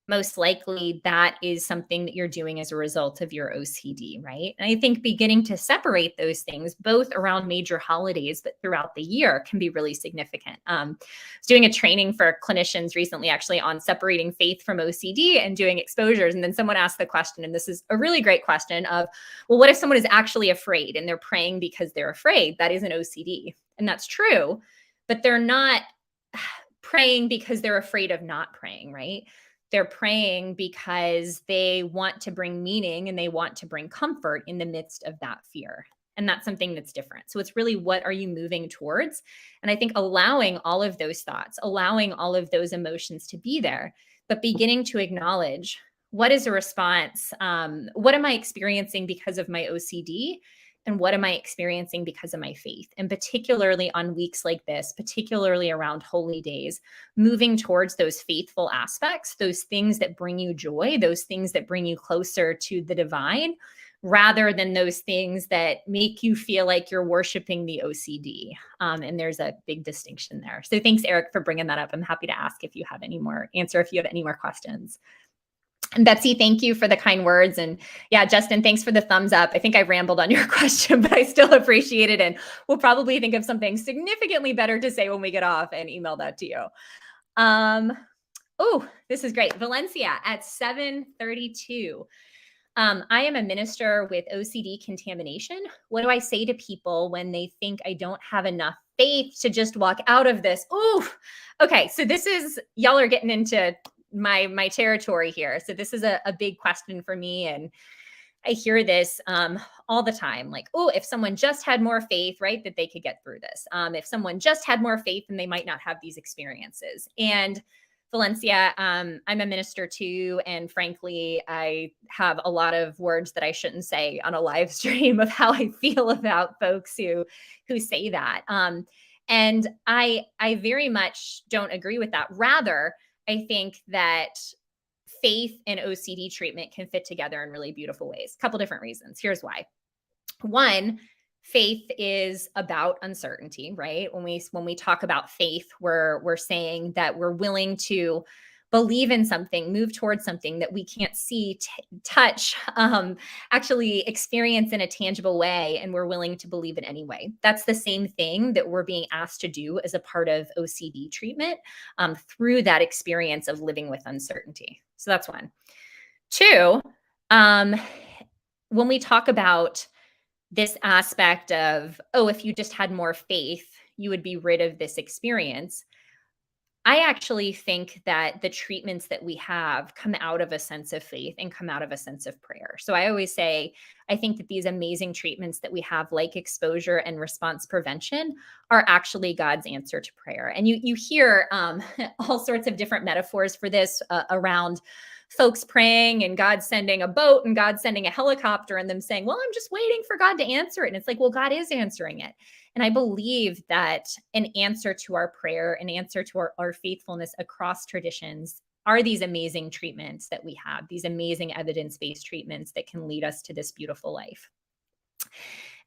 most likely that is something that you're doing as a result of your OCD, right? And I think beginning to separate those things, both around major holidays, but throughout the year, can be really significant. I was doing a training for clinicians recently, actually, on separating faith from OCD and doing exposures. And then someone asked the question, and this is a really great question of, well, what if someone is actually afraid and they're praying because they're afraid? That is an OCD. And that's true, but they're not praying because they're afraid of not praying, right? They're praying because they want to bring meaning and they want to bring comfort in the midst of that fear. And that's something that's different. So it's really, what are you moving towards? And I think allowing all of those thoughts, allowing all of those emotions to be there, but beginning to acknowledge, what is a response? What am I experiencing because of my OCD? And what am I experiencing because of my faith? And particularly on weeks like this, particularly around holy days, moving towards those faithful aspects, those things that bring you joy, those things that bring you closer to the divine, rather than those things that make you feel like you're worshiping the OCD. And there's a big distinction there. So thanks, Eric, for bringing that up. I'm happy to ask if you have any more questions. And Betsy, thank you for the kind words. And yeah, Justin, thanks for the thumbs up. I think I rambled on your question, but I still appreciate it. And we'll probably think of something significantly better to say when we get off and email that to you. Oh, this is great. Valencia at 7:32. I am a minister with OCD contamination. What do I say to people when they think I don't have enough faith to just walk out of this? Ooh, okay. So this is, y'all are getting into my territory here. So this is a big question for me. And I hear this all the time, like, oh, if someone just had more faith, right, that they could get through this. If someone just had more faith, then they might not have these experiences. And Valencia, I'm a minister too. And frankly, I have a lot of words that I shouldn't say on a live stream of how I feel about folks who say that. And I very much don't agree with that. Rather, I think that faith and OCD treatment can fit together in really beautiful ways. A couple different reasons. Here's why. One, faith is about uncertainty, right? When we talk about faith, we're saying that we're willing to believe in something, move towards something that we can't see, touch, actually experience in a tangible way, and we're willing to believe it anyway. That's the same thing that we're being asked to do as a part of OCD treatment through that experience of living with uncertainty. So that's one. Two, when we talk about this aspect of, oh, if you just had more faith, you would be rid of this experience. I actually think that the treatments that we have come out of a sense of faith and come out of a sense of prayer. So I always say, I think that these amazing treatments that we have, like exposure and response prevention, are actually God's answer to prayer. And you hear all sorts of different metaphors for this around folks praying and God sending a boat and God sending a helicopter and them saying, well, I'm just waiting for God to answer it. And it's like, well, God is answering it. And I believe that an answer to our prayer, an answer to our faithfulness across traditions are these amazing treatments that we have, these amazing evidence-based treatments that can lead us to this beautiful life.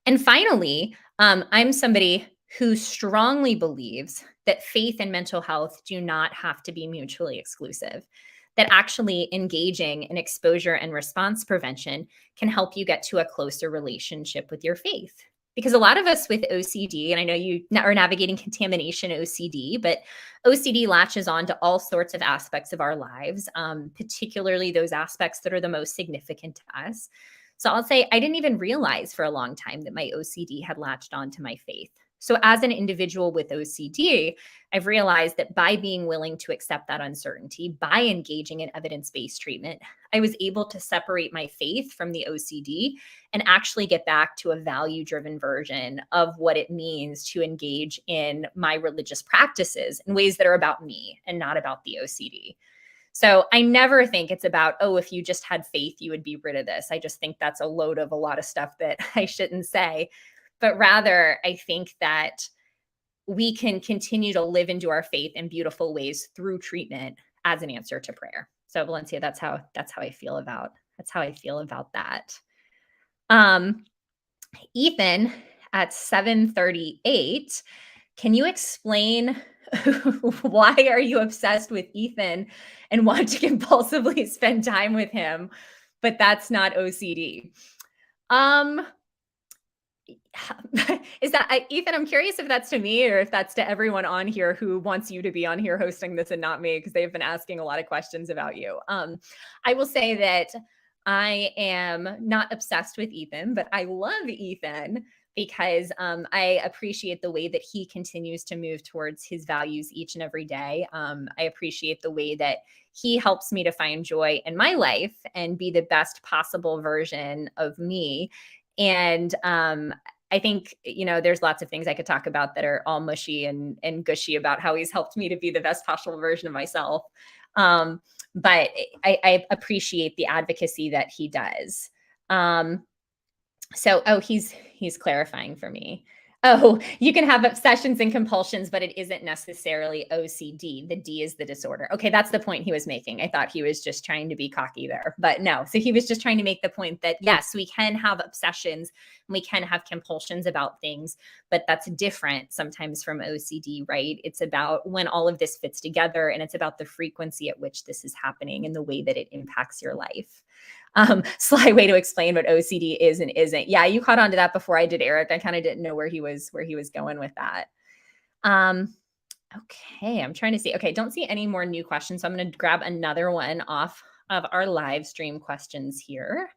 And finally, I'm somebody who strongly believes that faith and mental health do not have to be mutually exclusive, that actually engaging in exposure and response prevention can help you get to a closer relationship with your faith. Because a lot of us with OCD, and I know you are navigating contamination OCD, but OCD latches on to all sorts of aspects of our lives, particularly those aspects that are the most significant to us. So I'll say I didn't even realize for a long time that my OCD had latched on to my faith. So as an individual with OCD, I've realized that by being willing to accept that uncertainty, by engaging in evidence-based treatment, I was able to separate my faith from the OCD and actually get back to a value-driven version of what it means to engage in my religious practices in ways that are about me and not about the OCD. So I never think it's about, oh, if you just had faith, you would be rid of this. I just think that's a load of a lot of stuff that I shouldn't say. But rather, I think that we can continue to live into our faith in beautiful ways through treatment as an answer to prayer. So Valencia, that's how I feel about that. Ethan at 7:38, can you explain why are you obsessed with Ethan and want to compulsively spend time with him, but that's not OCD? Is that Ethan? I'm curious if that's to me or if that's to everyone on here who wants you to be on here hosting this and not me, because they've been asking a lot of questions about you. I will say that I am not obsessed with Ethan, but I love Ethan because I appreciate the way that he continues to move towards his values each and every day. I appreciate the way that he helps me to find joy in my life and be the best possible version of me. And I think, there's lots of things I could talk about that are all mushy and gushy about how he's helped me to be the best possible version of myself. But I appreciate the advocacy that he does. So, he's clarifying for me. Oh, you can have obsessions and compulsions, but it isn't necessarily OCD. The D is the disorder. Okay, that's the point he was making. I thought he was just trying to be cocky there, but no. So he was just trying to make the point that yes, we can have obsessions and we can have compulsions about things, but that's different sometimes from OCD, right? It's about when all of this fits together, and it's about the frequency at which this is happening and the way that it impacts your life. Sly way to explain what OCD is and isn't. Yeah, you caught on to that before I did, Eric. I kind of didn't know where he was going with that. Okay, I'm trying to see. Okay, don't see any more new questions. So I'm going to grab another one off of our live stream questions here.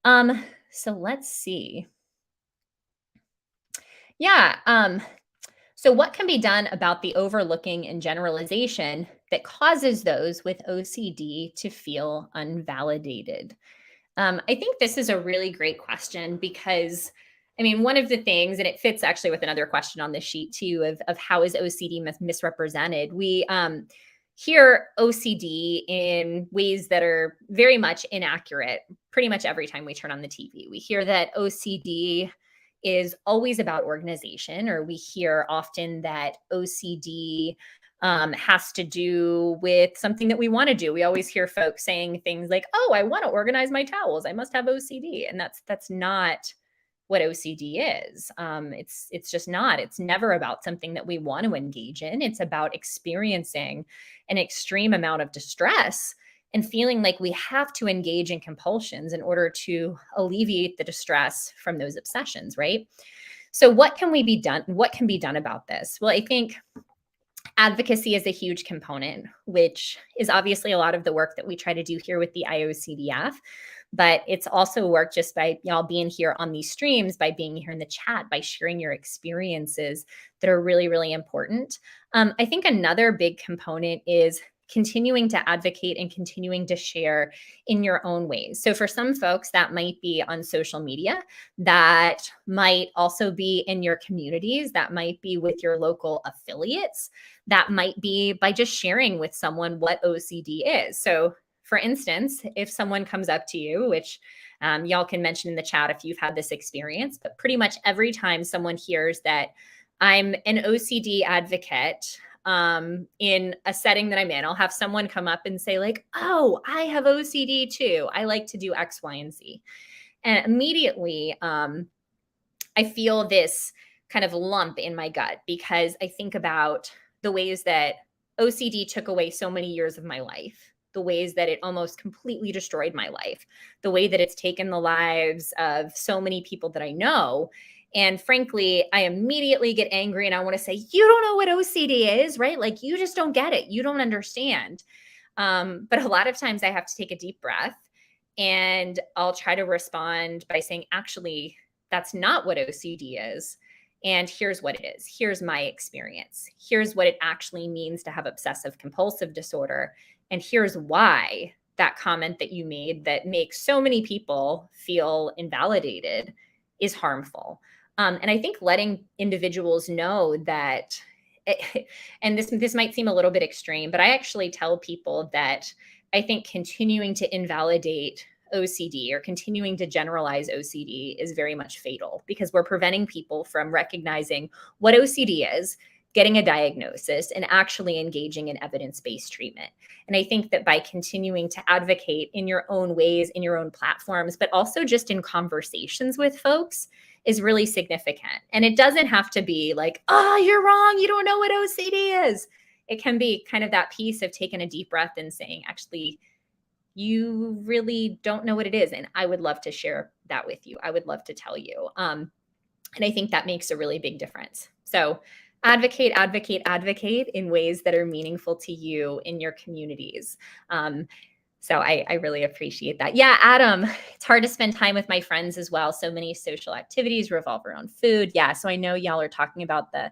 So let's see. Yeah. So what can be done about the overlooking and generalization that causes those with OCD to feel unvalidated? I think this is a really great question because, I mean, one of the things, and it fits actually with another question on the sheet too, of how is OCD misrepresented. We hear OCD in ways that are very much inaccurate pretty much every time we turn on the TV. We hear that OCD is always about organization, or we hear often that OCD has to do with something that we want to do. We always hear folks saying things like, "Oh, I want to organize my towels. I must have OCD," and that's not what OCD is. It's just not. It's never about something that we want to engage in. It's about experiencing an extreme amount of distress and feeling like we have to engage in compulsions in order to alleviate the distress from those obsessions, right? So what can be done about this? Well, I think advocacy is a huge component, which is obviously a lot of the work that we try to do here with the Iocdf. But it's also work just by y'all being here on these streams, by being here in the chat, by sharing your experiences that are really, really important. I think another big component is continuing to advocate and continuing to share in your own ways. So for some folks, that might be on social media, that might also be in your communities, that might be with your local affiliates, that might be by just sharing with someone what OCD is. So for instance, if someone comes up to you, which y'all can mention in the chat if you've had this experience, but pretty much every time someone hears that I'm an OCD advocate in a setting that I'm in, I'll have someone come up and say like, "Oh, I have OCD too. I like to do X, Y, and Z." And immediately I feel this kind of lump in my gut because I think about the ways that OCD took away so many years of my life, the ways that it almost completely destroyed my life, the way that it's taken the lives of so many people that I know. And frankly, I immediately get angry and I want to say, "You don't know what OCD is, right? Like, you just don't get it. You don't understand." But a lot of times I have to take a deep breath and I'll try to respond by saying, "Actually, that's not what OCD is. And here's what it is. Here's my experience. Here's what it actually means to have obsessive compulsive disorder. And here's why that comment that you made that makes so many people feel invalidated is harmful." And I think letting individuals know that, and this might seem a little bit extreme, but I actually tell people that I think continuing to invalidate OCD or continuing to generalize OCD is very much fatal because we're preventing people from recognizing what OCD is, getting a diagnosis, and actually engaging in evidence-based treatment. And I think that by continuing to advocate in your own ways, in your own platforms, but also just in conversations with folks is really significant. And it doesn't have to be like, "Oh, you're wrong. You don't know what OCD is." It can be kind of that piece of taking a deep breath and saying, "Actually, you really don't know what it is. And I would love to share that with you. I would love to tell you." And I think that makes a really big difference. So advocate, advocate, advocate in ways that are meaningful to you in your communities. So I really appreciate that. Yeah, Adam, it's hard to spend time with my friends as well. So many social activities revolve around food. Yeah, so I know y'all are talking about the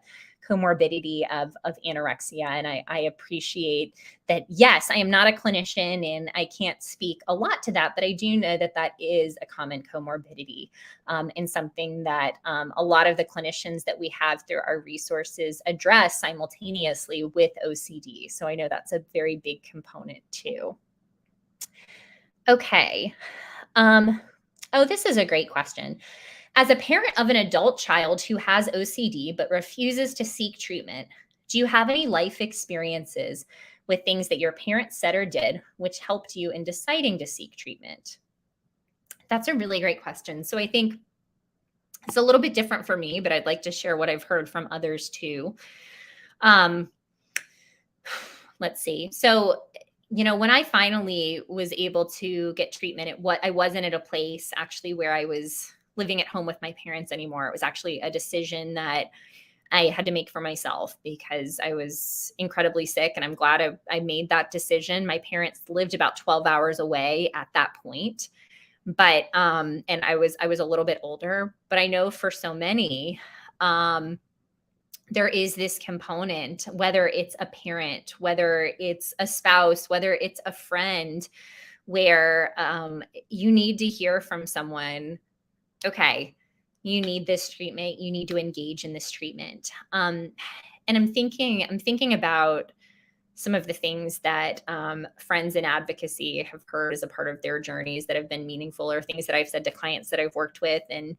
comorbidity of anorexia, and I appreciate that. Yes, I am not a clinician and I can't speak a lot to that, but I do know that that is a common comorbidity and something that a lot of the clinicians that we have through our resources address simultaneously with OCD. So I know that's a very big component too. Okay. Oh, this is a great question. As a parent of an adult child who has OCD but refuses to seek treatment, do you have any life experiences with things that your parents said or did which helped you in deciding to seek treatment? That's a really great question. So I think it's a little bit different for me, but I'd like to share what I've heard from others too. Um, let's see. So, when I finally was able to get treatment, I wasn't at a place actually where I was living at home with my parents anymore. It was actually a decision that I had to make for myself because I was incredibly sick, and I'm glad I made that decision. My parents lived about 12 hours away at that point, but and I was a little bit older, but I know for so many, there is this component, whether it's a parent, whether it's a spouse, whether it's a friend, where you need to hear from someone, okay, you need this treatment, you need to engage in this treatment. And I'm thinking about some of the things that friends in advocacy have heard as a part of their journeys that have been meaningful, or things that I've said to clients that I've worked with. And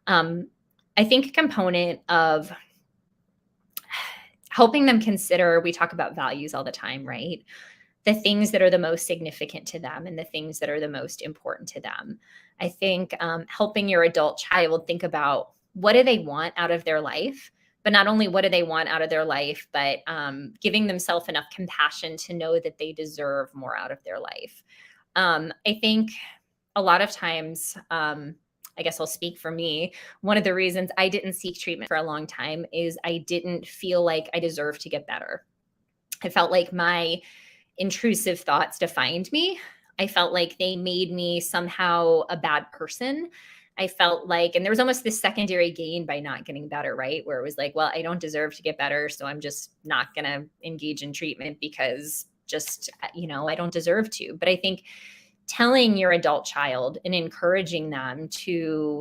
I think a component of helping them consider, we talk about values all the time, right? The things that are the most significant to them and the things that are the most important to them. I think helping your adult child think about, what do they want out of their life? But not only what do they want out of their life, but giving themselves enough compassion to know that they deserve more out of their life. I think a lot of times, I guess I'll speak for me. One of the reasons I didn't seek treatment for a long time is I didn't feel like I deserved to get better. I felt like my intrusive thoughts defined me. I felt like they made me somehow a bad person. I felt like, and there was almost this secondary gain by not getting better, right? Where it was like, well, I don't deserve to get better, so I'm just not going to engage in treatment because I don't deserve to. But I think telling your adult child and encouraging them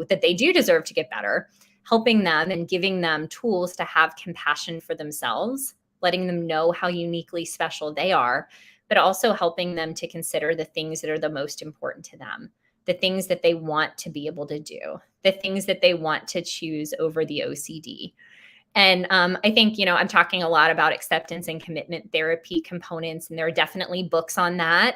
that they do deserve to get better, helping them and giving them tools to have compassion for themselves, letting them know how uniquely special they are, but also helping them to consider the things that are the most important to them, the things that they want to be able to do, the things that they want to choose over the OCD. And I think, I'm talking a lot about acceptance and commitment therapy components, and there are definitely books on that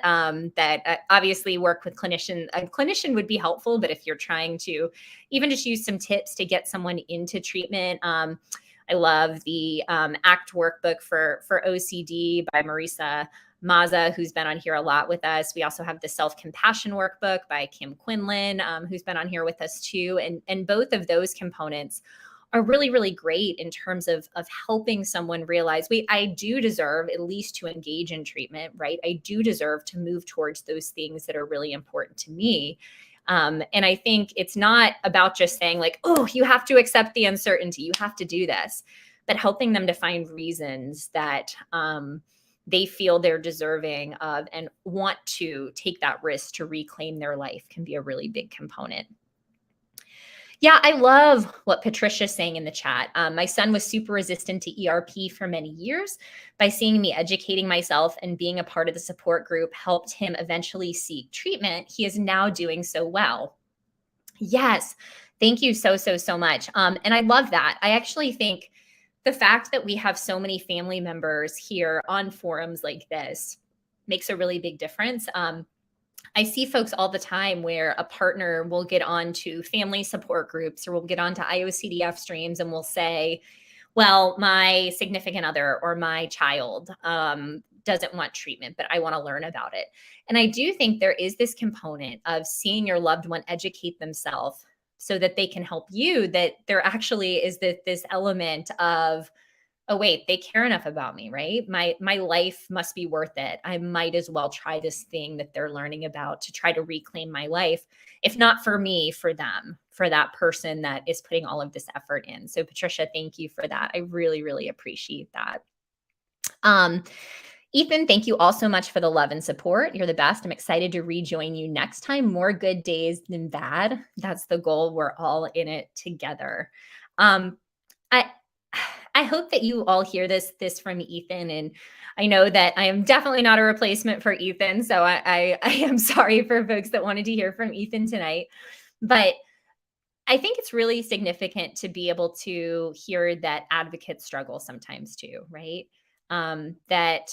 that obviously work with clinicians. A clinician would be helpful, but if you're trying to even just use some tips to get someone into treatment, I love the ACT workbook for OCD by Marisa Maza, who's been on here a lot with us. We also have the Self-Compassion workbook by Kim Quinlan, who's been on here with us too. And both of those components are really, really great in terms of helping someone realize, wait, I do deserve at least to engage in treatment, right? I do deserve to move towards those things that are really important to me. And I think it's not about just saying like, oh, you have to accept the uncertainty, you have to do this, but helping them to find reasons that they feel they're deserving of and want to take that risk to reclaim their life can be a really big component. Yeah, I love what Patricia's saying in the chat. My son was super resistant to ERP for many years. By seeing me educating myself and being a part of the support group helped him eventually seek treatment. He is now doing so well. Yes, thank you so much. And I love that. I actually think the fact that we have so many family members here on forums like this makes a really big difference. I see folks all the time where a partner will get onto family support groups or will get onto Iocdf streams and will say, well, my significant other or my child doesn't want treatment, but I want to learn about it. And I do think there is this component of seeing your loved one educate themselves so that they can help you, that there actually is this element of, oh, wait, they care enough about me, right? My life must be worth it. I might as well try this thing that they're learning about to try to reclaim my life, if not for me, for them, for that person that is putting all of this effort in. So Patricia, thank you for that. I really, really appreciate that. Ethan, thank you all so much for the love and support. You're the best. I'm excited to rejoin you next time. More good days than bad. That's the goal. We're all in it together. I hope that you all hear this from Ethan, and I know that I am definitely not a replacement for Ethan, so I am sorry for folks that wanted to hear from Ethan tonight. But I think it's really significant to be able to hear that advocates struggle sometimes too, right? That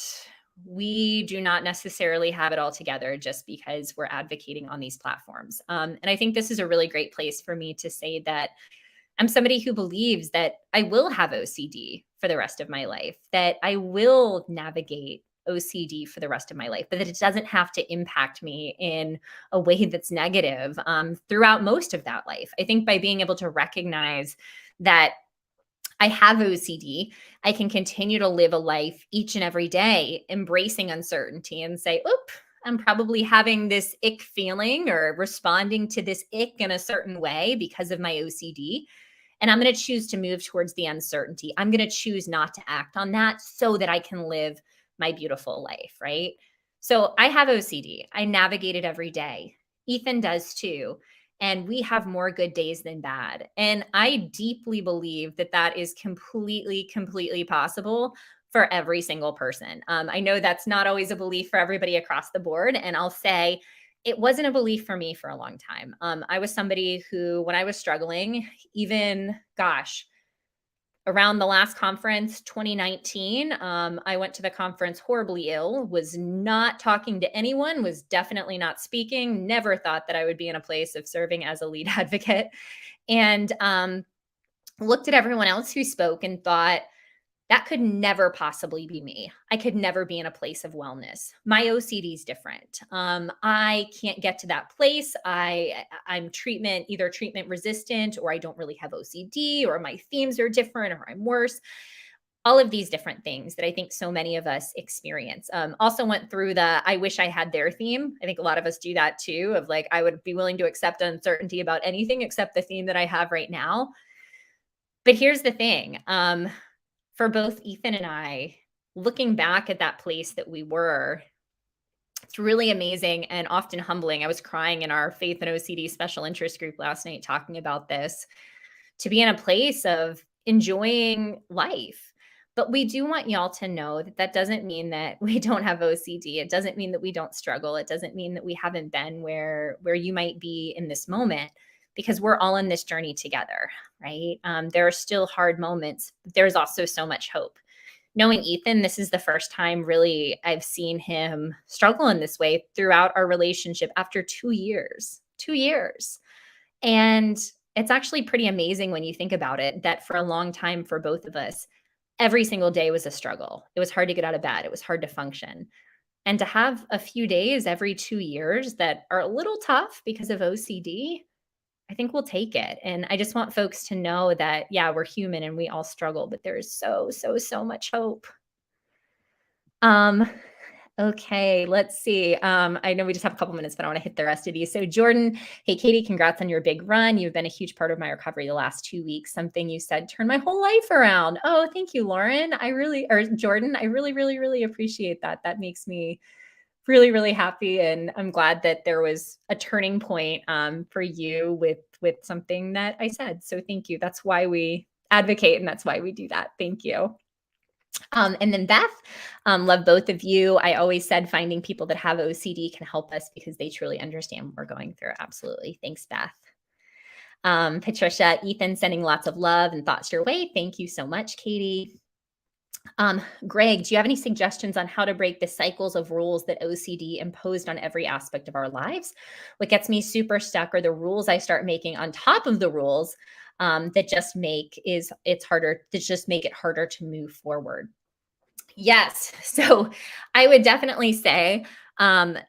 we do not necessarily have it all together just because we're advocating on these platforms. And I think this is a really great place for me to say that I'm somebody who believes that I will have OCD for the rest of my life, that I will navigate OCD for the rest of my life, but that it doesn't have to impact me in a way that's negative throughout most of that life. I think by being able to recognize that I have OCD, I can continue to live a life each and every day, embracing uncertainty and say, oop, I'm probably having this ick feeling or responding to this ick in a certain way because of my OCD. And I'm going to choose to move towards the uncertainty. I'm going to choose not to act on that so that I can live my beautiful life, right? So I have OCD. I navigate it every day. Ethan does too. And we have more good days than bad. And I deeply believe that that is completely, completely possible for every single person. I know that's not always a belief for everybody across the board. And I'll say, it wasn't a belief for me for a long time. I was somebody who, when I was struggling, even, gosh, around the last conference, 2019, I went to the conference horribly ill, was not talking to anyone, was definitely not speaking, never thought that I would be in a place of serving as a lead advocate, and looked at everyone else who spoke and thought, that could never possibly be me. I could never be in a place of wellness. My OCD is different. I can't get to that place. I'm either treatment resistant, or I don't really have OCD, or my themes are different, or I'm worse. All of these different things that I think so many of us experience. Also went through the I wish I had their theme. I think a lot of us do that too, of like, I would be willing to accept uncertainty about anything except the theme that I have right now. But here's the thing. For both Ethan and I, looking back at that place that we were, it's really amazing and often humbling. I was crying in our Faith and OCD special interest group last night talking about this, to be in a place of enjoying life. But we do want y'all to know that that doesn't mean that we don't have OCD. It doesn't mean that we don't struggle. It doesn't mean that we haven't been where you might be in this moment, because we're all in this journey together, right? There are still hard moments, but there's also so much hope. Knowing Ethan, this is the first time really I've seen him struggle in this way throughout our relationship after 2 years. 2 years. And it's actually pretty amazing when you think about it, that for a long time for both of us, every single day was a struggle. It was hard to get out of bed. It was hard to function. And to have a few days every 2 years that are a little tough because of OCD, I think we'll take it. And I just want folks to know that, yeah, we're human and we all struggle, but there is so, so, so much hope. Okay, let's see. I know we just have a couple minutes, but I want to hit the rest of these. So Jordan, hey, Katie, congrats on your big run. You've been a huge part of my recovery the last 2 weeks. Something you said turned my whole life around. Oh, thank you, Lauren. Jordan, I really, really, really appreciate that. That makes me really, really happy. And I'm glad that there was a turning point for you with something that I said. So thank you. That's why we advocate, and that's why we do that. Thank you. And then Beth, love both of you. I always said finding people that have OCD can help us because they truly understand what we're going through. Absolutely. Thanks, Beth. Patricia, Ethan, sending lots of love and thoughts your way. Thank you so much, Katie. Greg, do you have any suggestions on how to break the cycles of rules that OCD imposed on every aspect of our lives? What gets me super stuck are the rules I start making on top of the rules that just make it harder to move forward. Yes. So I would definitely say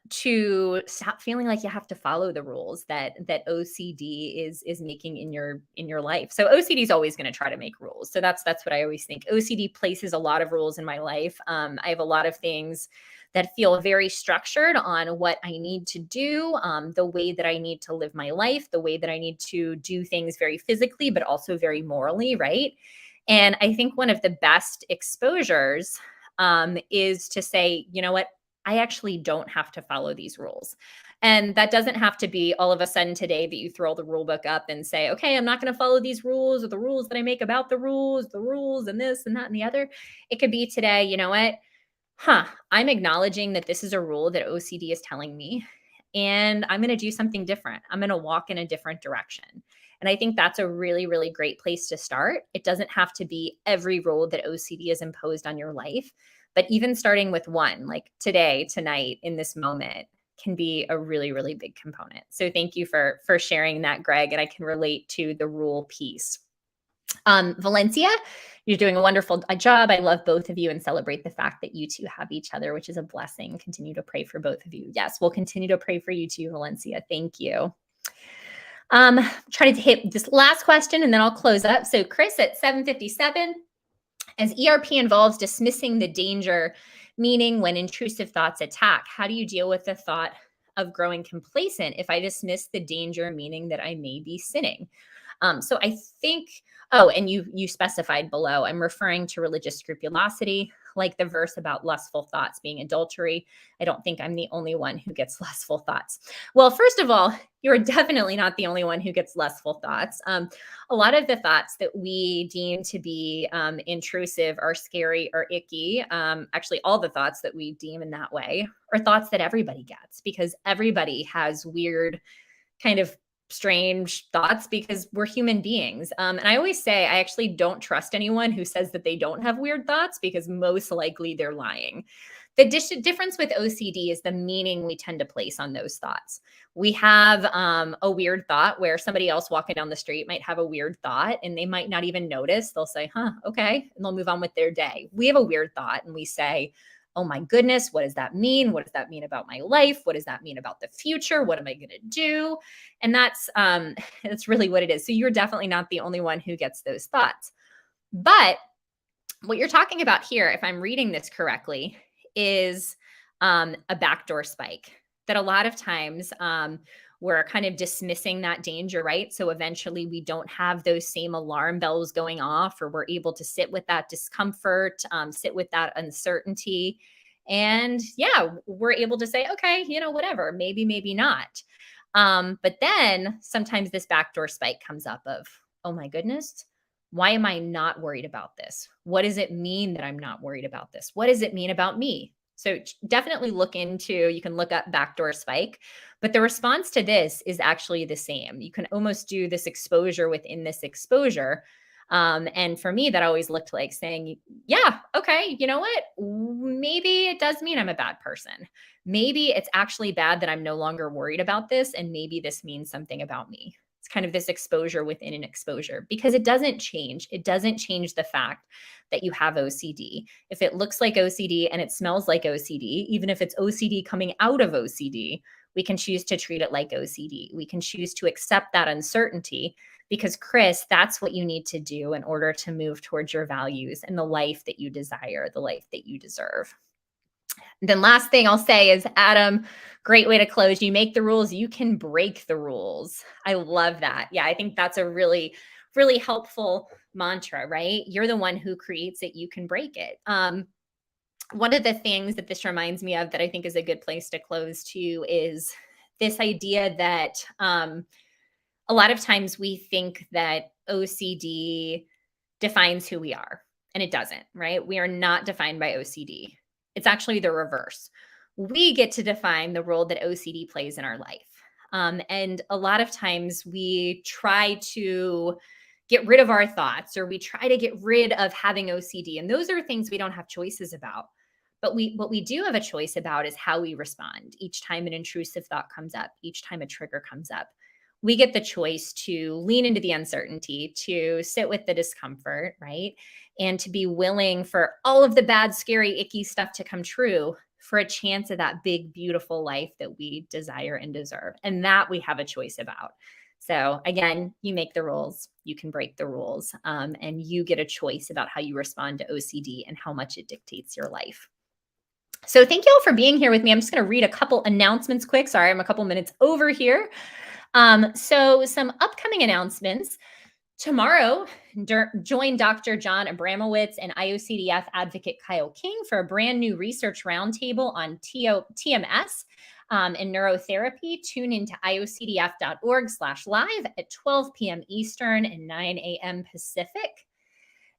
to stop feeling like you have to follow the rules that OCD is making in your life. So OCD is always going to try to make rules. So that's what I always think. OCD places a lot of rules in my life. I have a lot of things that feel very structured on what I need to do, the way that I need to live my life, the way that I need to do things very physically, but also very morally, right? And I think one of the best exposures is to say, you know what, I actually don't have to follow these rules. And that doesn't have to be all of a sudden today that you throw the rule book up and say, okay, I'm not going to follow these rules or the rules that I make about the rules and this and that and the other. It could be today, you know what? I'm acknowledging that this is a rule that OCD is telling me, and I'm going to do something different. I'm going to walk in a different direction. And I think that's a really, really great place to start. It doesn't have to be every rule that OCD is imposed on your life, but even starting with one, like today, tonight, in this moment, can be a really, really big component. So thank you for sharing that, Greg. And I can relate to the rule piece. Valencia, you're doing a wonderful job. I love both of you and celebrate the fact that you two have each other, which is a blessing. Continue to pray for both of you. Yes, we'll continue to pray for you too, Valencia. Thank you. Try to hit this last question and then I'll close up. So Chris at 7:57, as ERP involves dismissing the danger, meaning when intrusive thoughts attack, how do you deal with the thought of growing complacent if I dismiss the danger, meaning that I may be sinning? So I think, oh, and you specified below, I'm referring to religious scrupulosity, like the verse about lustful thoughts being adultery. I don't think I'm the only one who gets lustful thoughts. Well, first of all, you're definitely not the only one who gets lustful thoughts. A lot of the thoughts that we deem to be intrusive or scary or icky, actually all the thoughts that we deem in that way are thoughts that everybody gets, because everybody has weird kind of strange thoughts because we're human beings. And I always say, I actually don't trust anyone who says that they don't have weird thoughts, because most likely they're lying. The difference with OCD is the meaning we tend to place on those thoughts. We have a weird thought where somebody else walking down the street might have a weird thought and they might not even notice. They'll say, huh, okay. And they'll move on with their day. We have a weird thought and we say, oh my goodness, what does that mean? What does that mean about my life? What does that mean about the future? What am I going to do? And that's really what it is. So you're definitely not the only one who gets those thoughts. But what you're talking about here, if I'm reading this correctly, is a backdoor spike that a lot of times we're kind of dismissing that danger, right? So eventually we don't have those same alarm bells going off, or we're able to sit with that discomfort, sit with that uncertainty. And yeah, we're able to say, okay, whatever, maybe not. But then sometimes this backdoor spike comes up of, oh my goodness, why am I not worried about this? What does it mean that I'm not worried about this? What does it mean about me? So definitely you can look up backdoor spike, but the response to this is actually the same. You can almost do this exposure within this exposure. And for me, that always looked like saying, yeah, okay, you know what? Maybe it does mean I'm a bad person. Maybe it's actually bad that I'm no longer worried about this. And maybe this means something about me. It's kind of this exposure within an exposure, because it doesn't change. It doesn't change the fact that you have OCD. If it looks like OCD and it smells like OCD, even if it's OCD coming out of OCD, we can choose to treat it like OCD. We can choose to accept that uncertainty, because Chris, that's what you need to do in order to move towards your values and the life that you desire, the life that you deserve. And then last thing I'll say is, Adam, great way to close. You make the rules, you can break the rules. I love that. Yeah, I think that's a really, really helpful mantra, right? You're the one who creates it, you can break it. One of the things that this reminds me of that I think is a good place to close too is this idea that a lot of times we think that OCD defines who we are, and it doesn't, right? We are not defined by OCD. It's actually the reverse. We get to define the role that OCD plays in our life. And a lot of times we try to get rid of our thoughts, or we try to get rid of having OCD. And those are things we don't have choices about. But what we do have a choice about is how we respond each time an intrusive thought comes up, each time a trigger comes up. We get the choice to lean into the uncertainty, to sit with the discomfort, right? And to be willing for all of the bad, scary, icky stuff to come true for a chance of that big, beautiful life that we desire and deserve. And that we have a choice about. So again, you make the rules, you can break the rules, and you get a choice about how you respond to OCD and how much it dictates your life. So thank you all for being here with me. I'm just going to read a couple announcements quick. Sorry, I'm a couple minutes over here. So some upcoming announcements. Tomorrow, join Dr. John Abramowitz and Iocdf advocate Kyle King for a brand new research roundtable on TMS and neurotherapy. Tune into iocdf.org/live at 12 p.m. Eastern and 9 a.m. Pacific.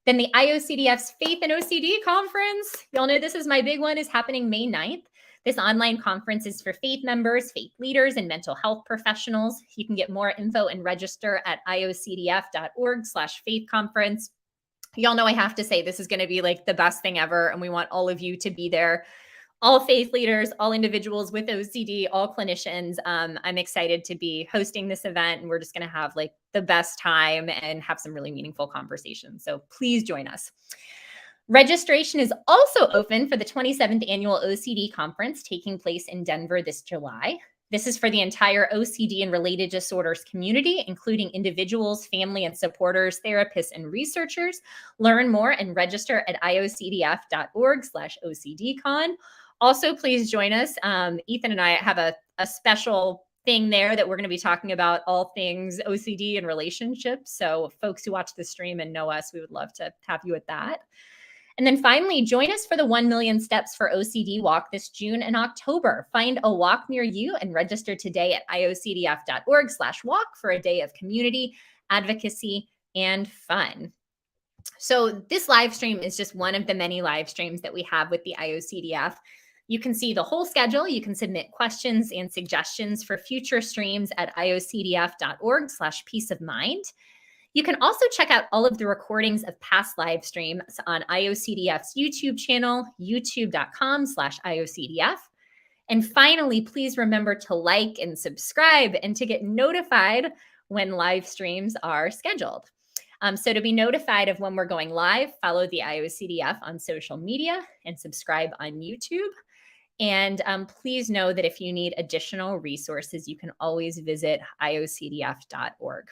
Then the Iocdf's Faith and OCD Conference, y'all know this is my big one, is happening May 9th. This online conference is for faith members, faith leaders, and mental health professionals. You can get more info and register at iocdf.org/faith conference. Y'all know I have to say this is going to be like the best thing ever, and we want all of you to be there. All faith leaders, all individuals with OCD, all clinicians. I'm excited to be hosting this event, and we're just going to have like the best time and have some really meaningful conversations. So please join us. Registration is also open for the 27th Annual OCD Conference taking place in Denver this July. This is for the entire OCD and related disorders community, including individuals, family and supporters, therapists, and researchers. Learn more and register at iocdf.org/OCDcon. Also, please join us. Ethan and I have a special thing there that we're going to be talking about all things OCD and relationships. So folks who watch the stream and know us, we would love to have you at that. And then finally, join us for the 1 Million Steps for OCD Walk this June and October. Find a walk near you and register today at iocdf.org/walk for a day of community, advocacy, and fun. So this live stream is just one of the many live streams that we have with the IOCDF. You can see the whole schedule. You can submit questions and suggestions for future streams at iocdf.org/peace of mind. You can also check out all of the recordings of past live streams on IOCDF's YouTube channel, youtube.com/IOCDF. And finally, please remember to like and subscribe and to get notified when live streams are scheduled. So to be notified of when we're going live, follow the IOCDF on social media and subscribe on YouTube. And please know that if you need additional resources, you can always visit iocdf.org.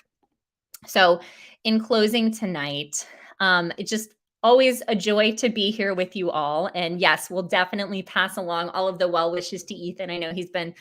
So in closing tonight, it's just always a joy to be here with you all. And yes, we'll definitely pass along all of the well wishes to Ethan. I know he's been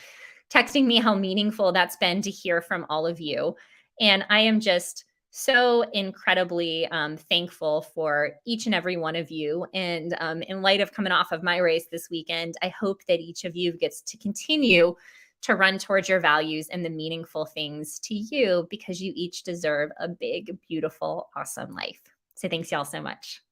texting me how meaningful that's been to hear from all of you. And I am just so incredibly thankful for each and every one of you. And in light of coming off of my race this weekend, I hope that each of you gets to continue to run towards your values and the meaningful things to you, because you each deserve a big, beautiful, awesome life. So thanks y'all so much.